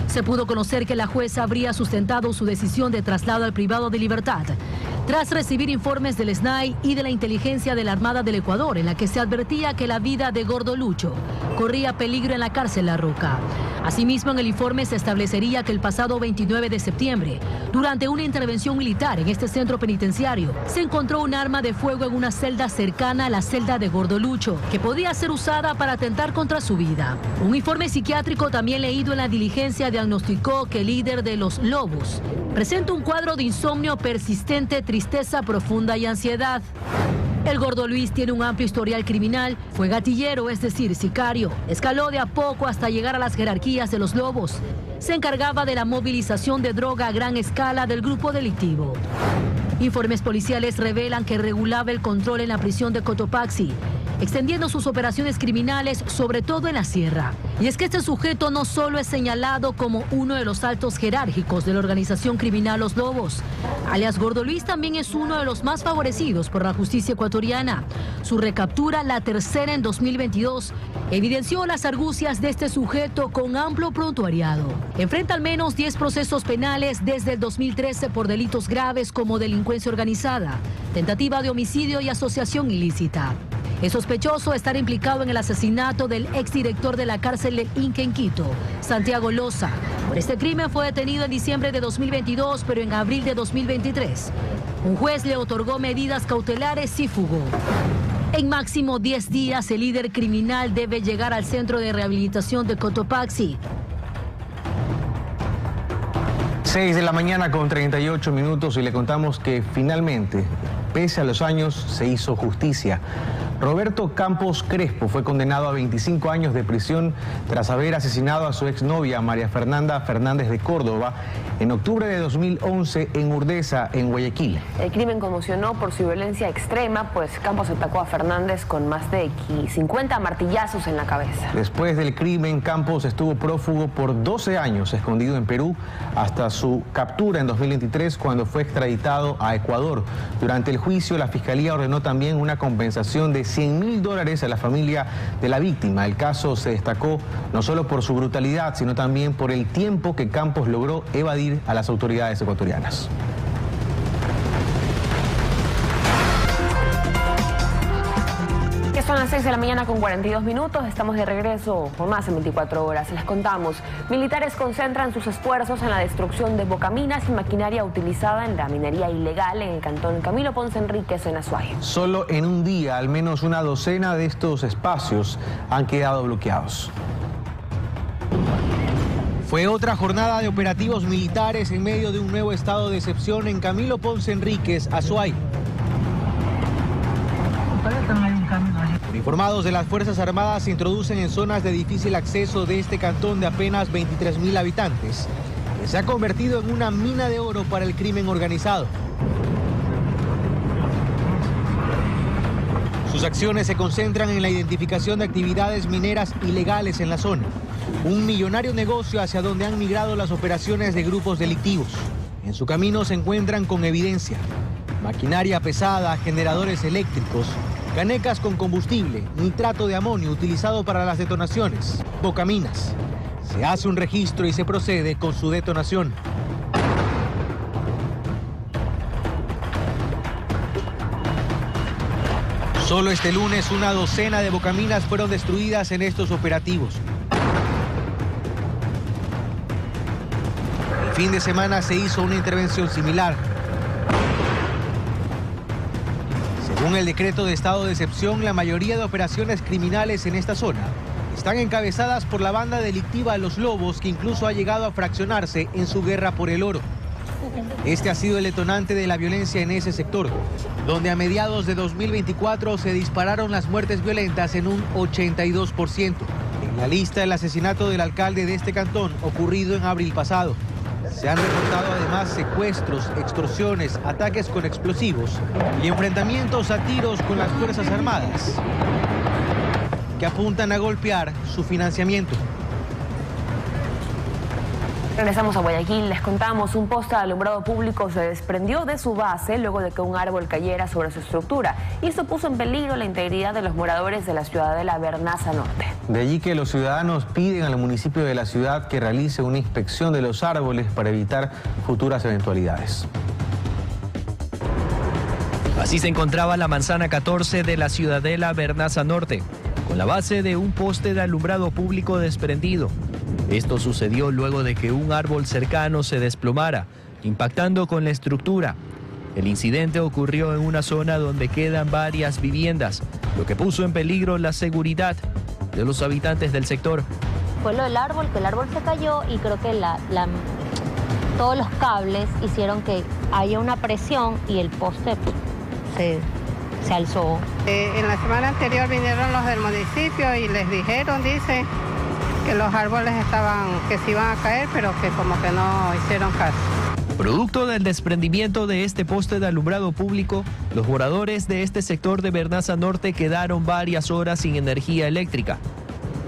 Se pudo conocer que la jueza habría sustentado su decisión de traslado al privado de libertad tras recibir informes del SNAI y de la inteligencia de la Armada del Ecuador, en la que se advertía que la vida de Gordolucho corría peligro en la cárcel La Roca. Asimismo, en el informe se establecería que el pasado 29 de septiembre, durante una intervención militar en este centro penitenciario, se encontró un arma de fuego en una celda cercana a la celda de Gordolucho, que podía ser usada para atentar contra su vida. Un informe psiquiátrico también leído en la diligencia diagnosticó que el líder de los Lobos presenta un cuadro de insomnio persistente, tristeza profunda y ansiedad. El Gordo Luis tiene un amplio historial criminal, fue gatillero, es decir, sicario, escaló de a poco hasta llegar a las jerarquías de los Lobos. Se encargaba de la movilización de droga a gran escala del grupo delictivo. Informes policiales revelan que regulaba el control en la prisión de Cotopaxi, extendiendo sus operaciones criminales sobre todo en la sierra. Y es que este sujeto no solo es señalado como uno de los altos jerárquicos de la organización criminal Los Lobos, alias Gordo Luis también es uno de los más favorecidos por la justicia ecuatoriana. Su recaptura, la tercera en 2022, evidenció las argucias de este sujeto con amplio prontuariado. Enfrenta al menos 10 procesos penales desde el 2013 por delitos graves como delincuencia organizada, tentativa de homicidio y asociación ilícita. Es sospechoso de estar implicado en el asesinato del exdirector de la cárcel del Inca en Quito, Santiago Loza. Por este crimen fue detenido en diciembre de 2022, pero en abril de 2023. Un juez le otorgó medidas cautelares y fugó. En máximo 10 días, el líder criminal debe llegar al centro de rehabilitación de Cotopaxi. 6 de la mañana con 38 minutos y le contamos que finalmente, pese a los años, se hizo justicia. Roberto Campos Crespo fue condenado a 25 años de prisión tras haber asesinado a su exnovia María Fernanda Fernández de Córdoba en octubre de 2011 en Urdesa, en Guayaquil. El crimen conmocionó por su violencia extrema, pues Campos atacó a Fernández con más de 50 martillazos en la cabeza. Después del crimen, Campos estuvo prófugo por 12 años, escondido en Perú, hasta su captura en 2023, cuando fue extraditado a Ecuador. Durante el juicio, la Fiscalía ordenó también una compensación de $100.000 a la familia de la víctima. El caso se destacó no solo por su brutalidad, sino también por el tiempo que Campos logró evadir a las autoridades ecuatorianas. Son las 6 de la mañana con 42 minutos. Estamos de regreso por más en 24 horas. Les contamos, militares concentran sus esfuerzos en la destrucción de bocaminas y maquinaria utilizada en la minería ilegal en el cantón Camilo Ponce Enríquez en Azuay. Solo en un día, al menos una docena de estos espacios han quedado bloqueados. Fue otra jornada de operativos militares en medio de un nuevo estado de excepción en Camilo Ponce Enríquez, Azuay. Uniformados de las Fuerzas Armadas se introducen en zonas de difícil acceso de este cantón de apenas 23.000 habitantes, que se ha convertido en una mina de oro para el crimen organizado. Sus acciones se concentran en la identificación de actividades mineras ilegales en la zona, un millonario negocio hacia donde han migrado las operaciones de grupos delictivos. En su camino se encuentran con evidencia: maquinaria pesada, generadores eléctricos, canecas con combustible, nitrato de amonio utilizado para las detonaciones, bocaminas. Se hace un registro y se procede con su detonación. Solo este lunes una docena de bocaminas fueron destruidas en estos operativos. El fin de semana se hizo una intervención similar. Según el decreto de estado de excepción, la mayoría de operaciones criminales en esta zona están encabezadas por la banda delictiva Los Lobos, que incluso ha llegado a fraccionarse en su guerra por el oro. Este ha sido el detonante de la violencia en ese sector, donde a mediados de 2024 se dispararon las muertes violentas en un 82%. En la lista, el asesinato del alcalde de este cantón, ocurrido en abril pasado. Se han reportado además secuestros, extorsiones, ataques con explosivos y enfrentamientos a tiros con las Fuerzas Armadas, que apuntan a golpear su financiamiento. Regresamos a Guayaquil. Les contamos, un poste de alumbrado público se desprendió de su base luego de que un árbol cayera sobre su estructura, y esto puso en peligro la integridad de los moradores de la ciudadela Bernaza Norte. De allí que los ciudadanos piden al municipio de la ciudad que realice una inspección de los árboles para evitar futuras eventualidades. Así se encontraba la manzana 14 de la ciudadela Bernaza Norte, con la base de un poste de alumbrado público desprendido. Esto sucedió luego de que un árbol cercano se desplomara, impactando con la estructura. El incidente ocurrió en una zona donde quedan varias viviendas, lo que puso en peligro la seguridad de los habitantes del sector. Fue lo del árbol, que el árbol se cayó y creo que todos los cables hicieron que haya una presión y el poste se alzó. En la semana anterior vinieron los del municipio y les dijeron, dice, que los árboles que se iban a caer, pero que como que no hicieron caso. Producto del desprendimiento de este poste de alumbrado público, los moradores de este sector de Bernaza Norte quedaron varias horas sin energía eléctrica.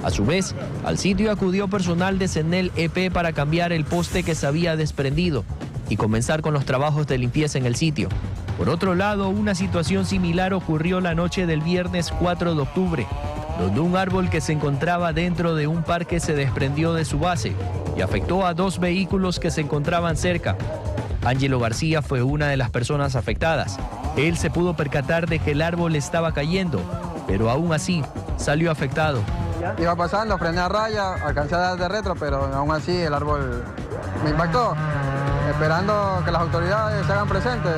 A su vez, al sitio acudió personal de Cenel EP para cambiar el poste que se había desprendido y comenzar con los trabajos de limpieza en el sitio. Por otro lado, una situación similar ocurrió la noche del viernes 4 de octubre, donde un árbol que se encontraba dentro de un parque se desprendió de su base y afectó a 2 vehículos que se encontraban cerca. Ángelo García fue una de las personas afectadas. Él se pudo percatar de que el árbol estaba cayendo, pero aún así salió afectado. Iba pasando, frené a raya, alcancé a dar de retro, pero aún así el árbol me impactó. Esperando que las autoridades se hagan presentes.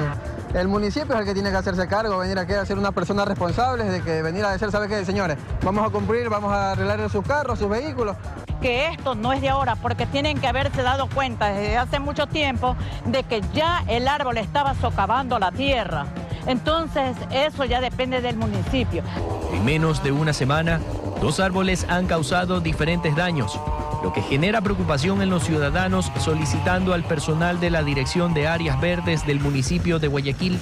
El municipio es el que tiene que hacerse cargo, venir aquí a ser una persona responsable, de que venir a decir, ¿sabe qué, señores? Vamos a cumplir, vamos a arreglar sus carros, sus vehículos. Que esto no es de ahora, porque tienen que haberse dado cuenta desde hace mucho tiempo de que ya el árbol estaba socavando la tierra. Entonces, eso ya depende del municipio. En menos de una semana, 2 árboles han causado diferentes daños, lo que genera preocupación en los ciudadanos, solicitando al personal de la Dirección de Áreas Verdes del municipio de Guayaquil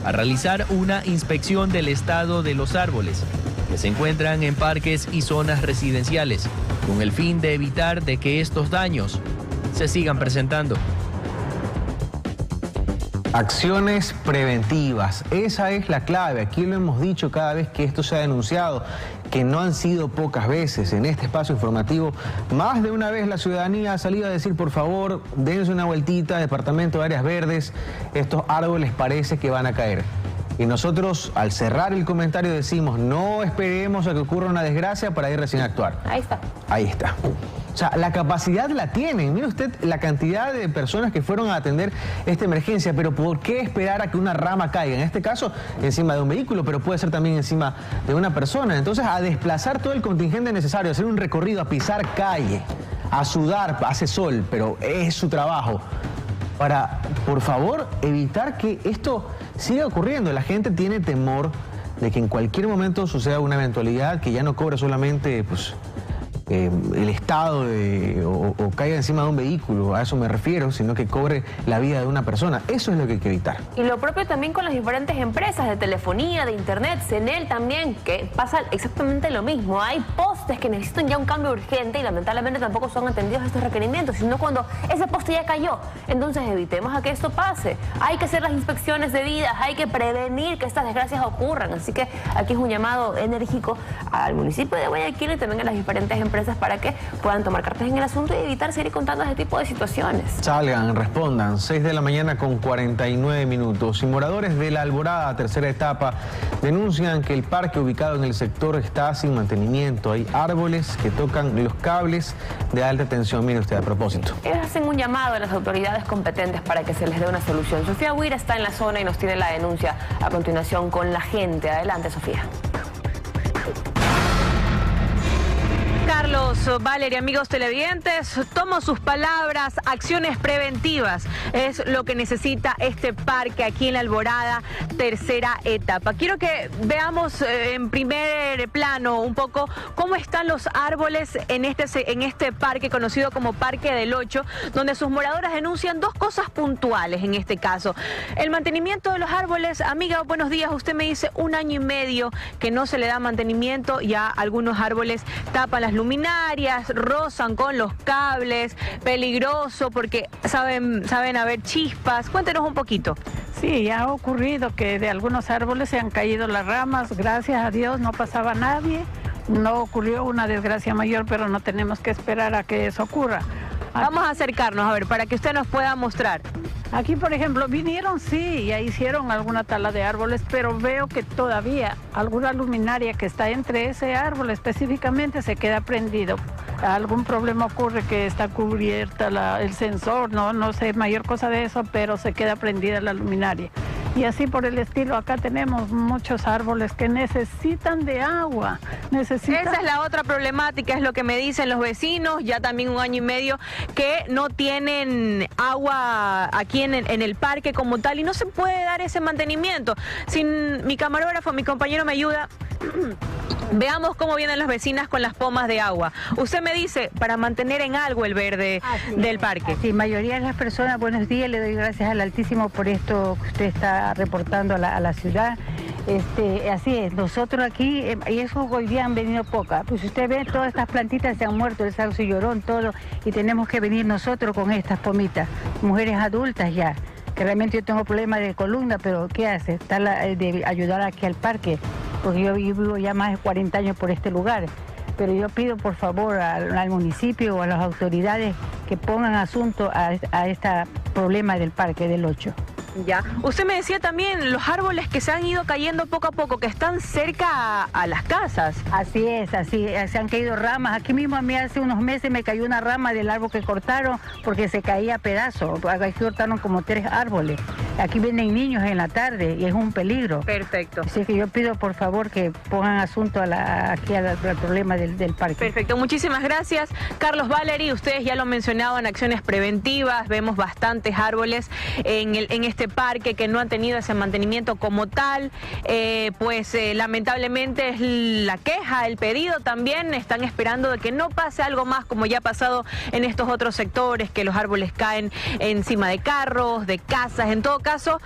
a realizar una inspección del estado de los árboles que se encuentran en parques y zonas residenciales, con el fin de evitar de que estos daños se sigan presentando. Acciones preventivas, esa es la clave. Aquí lo hemos dicho cada vez que esto se ha denunciado, que no han sido pocas veces. En este espacio informativo, más de una vez la ciudadanía ha salido a decir, por favor, dense una vueltita, Departamento de Áreas Verdes, estos árboles parece que van a caer. Y nosotros, al cerrar el comentario, decimos, no esperemos a que ocurra una desgracia para ir recién a actuar. Ahí está. Ahí está. O sea, la capacidad la tienen. Mire usted la cantidad de personas que fueron a atender esta emergencia, pero ¿por qué esperar a que una rama caiga? En este caso, encima de un vehículo, pero puede ser también encima de una persona. Entonces, a desplazar todo el contingente necesario, hacer un recorrido, a pisar calle, a sudar, hace sol, pero es su trabajo, para, por favor, evitar que esto siga ocurriendo. La gente tiene temor de que en cualquier momento suceda una eventualidad que ya no cobre solamente pues, el estado o caiga encima de un vehículo, a eso me refiero, sino que cobre la vida de una persona. Eso es lo que hay que evitar. Y lo propio también con las diferentes empresas de telefonía, de internet, CENEL también, que pasa exactamente lo mismo. Hay postes que necesitan ya un cambio urgente y lamentablemente tampoco son atendidos estos requerimientos, sino cuando ese poste ya cayó. Entonces evitemos a que esto pase. Hay que hacer las inspecciones debidas, hay que prevenir que estas desgracias ocurran. Así que aquí es un llamado enérgico al municipio de Guayaquil y también a las diferentes empresas para que puedan tomar cartas en el asunto y evitar seguir contando ese tipo de situaciones. Salgan, respondan, 6 de la mañana con 49 minutos. Y moradores de La Alborada, tercera etapa, denuncian que el parque ubicado en el sector está sin mantenimiento. Hay árboles que tocan los cables de alta tensión. Mire usted, a propósito. Ellos hacen un llamado a las autoridades competentes para que se les dé una solución. Sofía Huira está en la zona y nos tiene la denuncia a continuación con la gente. Adelante, Sofía. Carlos, Valeria, amigos televidentes, tomo sus palabras, acciones preventivas es lo que necesita este parque aquí en La Alborada, tercera etapa. Quiero que veamos en primer plano un poco cómo están los árboles en este parque conocido como Parque del 8, donde sus moradores denuncian dos cosas puntuales en este caso. El mantenimiento de los árboles, amiga, buenos días, usted me dice 1 año y medio que no se le da mantenimiento, ya algunos árboles tapan las luminarias, rozan con los cables, peligroso porque saben haber chispas. Cuéntenos un poquito. Sí, ya ha ocurrido que de algunos árboles se han caído las ramas, gracias a Dios no pasaba nadie, no ocurrió una desgracia mayor, pero no tenemos que esperar a que eso ocurra. Vamos a acercarnos, a ver, para que usted nos pueda mostrar. Aquí, por ejemplo, vinieron, sí, ya hicieron alguna tala de árboles, pero veo que todavía alguna luminaria que está entre ese árbol específicamente se queda prendido. Algún problema ocurre que está cubierta el sensor, no sé mayor cosa de eso, pero se queda prendida la luminaria. Y así por el estilo, acá tenemos muchos árboles que necesitan de agua. Esa es la otra problemática, es lo que me dicen los vecinos, ya también 1 año y medio, que no tienen agua aquí en el parque como tal y no se puede dar ese mantenimiento. Si mi camarógrafo, mi compañero me ayuda... Veamos cómo vienen las vecinas con las pomas de agua. Usted me dice, para mantener en algo el verde del parque. Sí, mayoría de las personas, buenos días, le doy gracias al Altísimo por esto que usted está reportando a la ciudad. Así es, nosotros aquí, y eso hoy día han venido pocas, pues usted ve, todas estas plantitas se han muerto, el sauce llorón, todo, y tenemos que venir nosotros con estas pomitas, mujeres adultas ya, que realmente yo tengo problemas de columna, pero ¿qué hace? Está de ayudar aquí al parque, porque yo vivo ya más de 40 años por este lugar, pero yo pido por favor al municipio o a las autoridades que pongan asunto a este problema del Parque del 8. Ya. Usted me decía también los árboles que se han ido cayendo poco a poco, que están cerca a las casas. Así es, se han caído ramas. Aquí mismo a mí hace unos meses me cayó una rama del árbol que cortaron porque se caía a pedazos. Aquí cortaron como 3 árboles. Aquí vienen niños en la tarde y es un peligro. Perfecto. Así que yo pido por favor que pongan asunto aquí al problema del parque. Perfecto, muchísimas gracias. Carlos, Valerie, ustedes ya lo mencionaban, acciones preventivas, vemos bastantes árboles en este parque que no han tenido ese mantenimiento como tal, lamentablemente es la queja, el pedido también, están esperando de que no pase algo más como ya ha pasado en estos otros sectores, que los árboles caen encima de carros, de casas, en todo caso.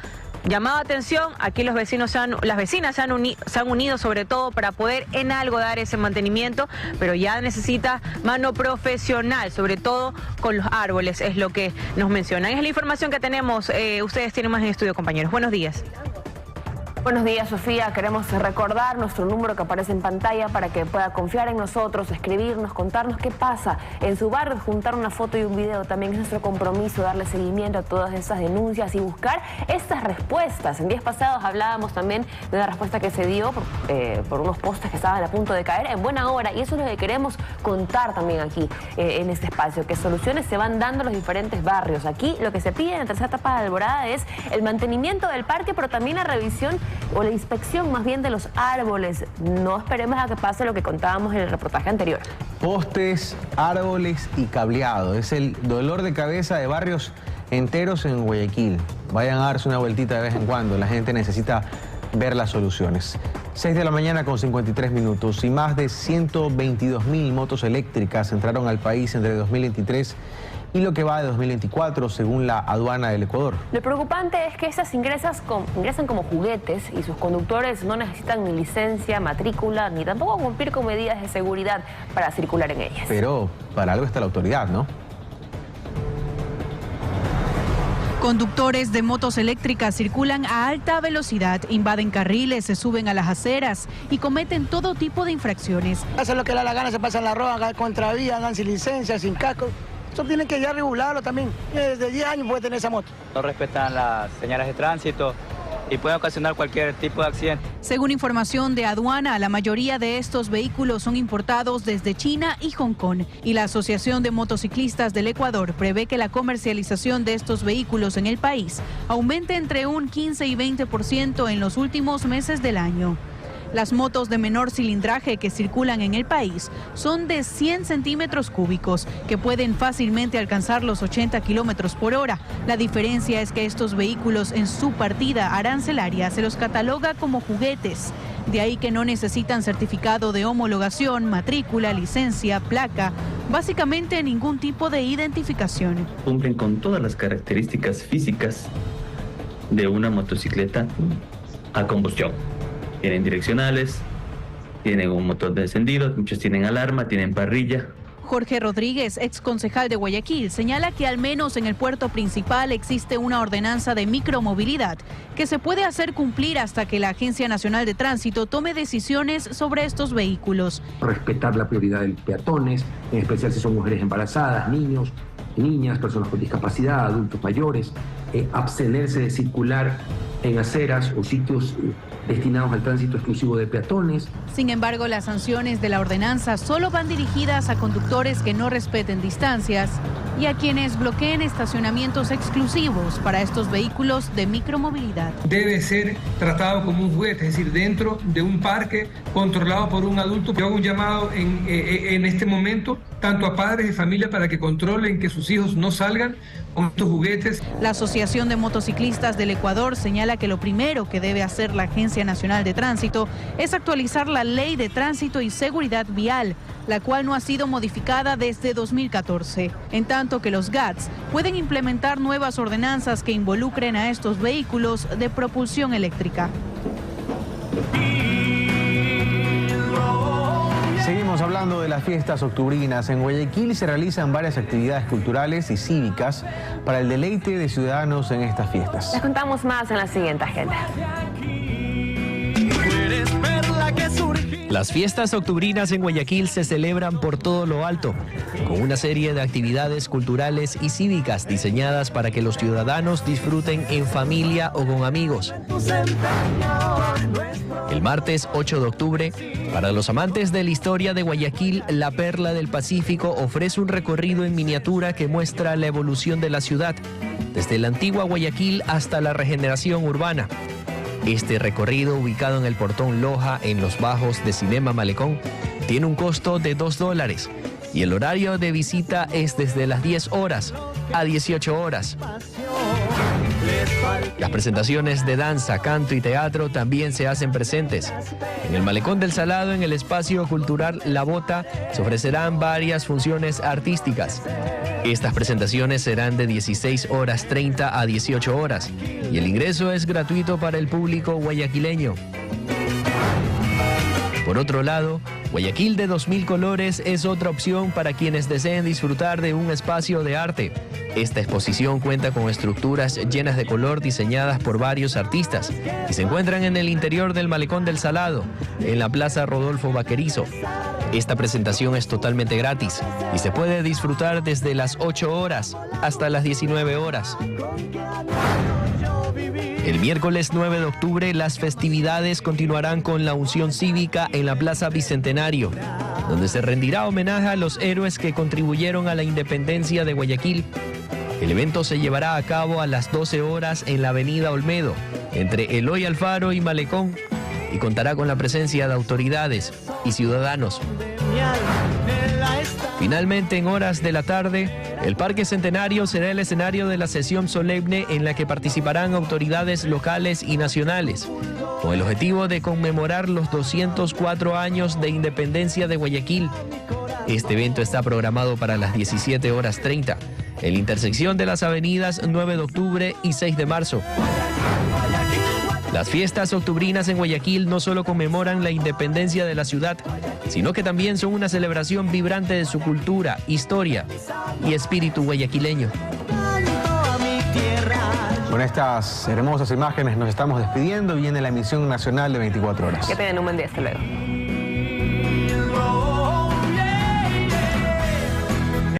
Llamado a atención, aquí los vecinos las vecinas se han unido sobre todo para poder en algo dar ese mantenimiento, pero ya necesita mano profesional, sobre todo con los árboles, es lo que nos mencionan. Es la información que tenemos, ustedes tienen más en estudio, compañeros. Buenos días. Buenos días, Sofía. Queremos recordar nuestro número que aparece en pantalla para que pueda confiar en nosotros, escribirnos, contarnos qué pasa en su barrio, juntar una foto y un video. También es nuestro compromiso darle seguimiento a todas estas denuncias y buscar estas respuestas. En días pasados hablábamos también de una respuesta que se dio por unos postes que estaban a punto de caer en buena hora, y eso es lo que queremos contar también aquí en este espacio, que soluciones se van dando en los diferentes barrios. Aquí lo que se pide en la tercera etapa de Alborada es el mantenimiento del parque, pero también la revisión o la inspección más bien de los árboles. No esperemos a que pase lo que contábamos en el reportaje anterior. Postes, árboles y cableado. Es el dolor de cabeza de barrios enteros en Guayaquil. Vayan a darse una vueltita de vez en cuando. La gente necesita ver las soluciones. 6 de la mañana con 53 minutos y más de 122.000 motos eléctricas entraron al país entre 2023 y lo que va de 2024, según la aduana del Ecuador. Lo preocupante es que estas ingresan como juguetes y sus conductores no necesitan ni licencia, matrícula, ni tampoco cumplir con medidas de seguridad para circular en ellas. Pero para algo está la autoridad, ¿no? Conductores de motos eléctricas circulan a alta velocidad, invaden carriles, se suben a las aceras y cometen todo tipo de infracciones. Hacen lo que le da la gana, se pasan la roda, andan contravía, andan sin licencia, sin casco. Eso tienen que ya regularlo también. Desde 10 años puede tener esa moto. No respetan las señales de tránsito y pueden ocasionar cualquier tipo de accidente. Según información de aduana, la mayoría de estos vehículos son importados desde China y Hong Kong. Y la Asociación de Motociclistas del Ecuador prevé que la comercialización de estos vehículos en el país aumente entre un 15 y 20% en los últimos meses del año. Las motos de menor cilindraje que circulan en el país son de 100 centímetros cúbicos, que pueden fácilmente alcanzar los 80 kilómetros por hora. La diferencia es que estos vehículos en su partida arancelaria se los cataloga como juguetes. De ahí que no necesitan certificado de homologación, matrícula, licencia, placa, básicamente ningún tipo de identificación. Cumplen con todas las características físicas de una motocicleta a combustión. Tienen direccionales, tienen un motor de encendido, muchos tienen alarma, tienen parrilla. Jorge Rodríguez, ex concejal de Guayaquil, señala que al menos en el puerto principal existe una ordenanza de micromovilidad que se puede hacer cumplir hasta que la Agencia Nacional de Tránsito tome decisiones sobre estos vehículos. Respetar la prioridad de los peatones, en especial si son mujeres embarazadas, niños, niñas, personas con discapacidad, adultos mayores, abstenerse de circular en aceras o sitios destinados al tránsito exclusivo de peatones. Sin embargo, las sanciones de la ordenanza solo van dirigidas a conductores que no respeten distancias y a quienes bloqueen estacionamientos exclusivos para estos vehículos de micromovilidad. Debe ser tratado como un juguete, es decir, dentro de un parque controlado por un adulto. Yo hago un llamado en este momento tanto a padres de familia para que controlen que sus hijos no salgan con estos juguetes. La Asociación de Motociclistas del Ecuador señala que lo primero que debe hacer la Agencia Nacional de Tránsito es actualizar la Ley de Tránsito y Seguridad Vial, la cual no ha sido modificada desde 2014. En tanto que los GATS pueden implementar nuevas ordenanzas que involucren a estos vehículos de propulsión eléctrica. Seguimos hablando de las fiestas octubrinas. En Guayaquil se realizan varias actividades culturales y cívicas para el deleite de ciudadanos en estas fiestas. Les contamos más en la siguiente agenda. Las fiestas octubrinas en Guayaquil se celebran por todo lo alto, con una serie de actividades culturales y cívicas diseñadas para que los ciudadanos disfruten en familia o con amigos. El martes 8 de octubre, para los amantes de la historia de Guayaquil, la Perla del Pacífico ofrece un recorrido en miniatura que muestra la evolución de la ciudad, desde la antigua Guayaquil hasta la regeneración urbana. Este recorrido, ubicado en el Portón Loja, en los bajos de Cinema Malecón, tiene un costo de $2 y el horario de visita es desde las 10 horas a 18 horas. Las presentaciones de danza, canto y teatro también se hacen presentes. En el Malecón del Salado, en el espacio cultural La Bota, se ofrecerán varias funciones artísticas. Estas presentaciones serán de 16:30 a 18 horas y el ingreso es gratuito para el público guayaquileño. Por otro lado, Guayaquil de 2000 colores es otra opción para quienes deseen disfrutar de un espacio de arte. Esta exposición cuenta con estructuras llenas de color diseñadas por varios artistas y se encuentran en el interior del Malecón del Salado, en la Plaza Rodolfo Vaquerizo. Esta presentación es totalmente gratis y se puede disfrutar desde las 8 horas hasta las 19 horas. El miércoles 9 de octubre las festividades continuarán con la unción cívica en la Plaza Bicentenario, donde se rendirá homenaje a los héroes que contribuyeron a la independencia de Guayaquil. El evento se llevará a cabo a las 12 horas en la avenida Olmedo, entre Eloy Alfaro y Malecón, y contará con la presencia de autoridades y ciudadanos. Finalmente, en horas de la tarde, el Parque Centenario será el escenario de la sesión solemne en la que participarán autoridades locales y nacionales, con el objetivo de conmemorar los 204 años de independencia de Guayaquil. Este evento está programado para las 17:30, en la intersección de las avenidas 9 de octubre y 6 de marzo. Las fiestas octubrinas en Guayaquil no solo conmemoran la independencia de la ciudad, sino que también son una celebración vibrante de su cultura, historia y espíritu guayaquileño. Con estas hermosas imágenes nos estamos despidiendo. Viene la emisión nacional de 24 horas. Que tengan un buen día. Hasta luego.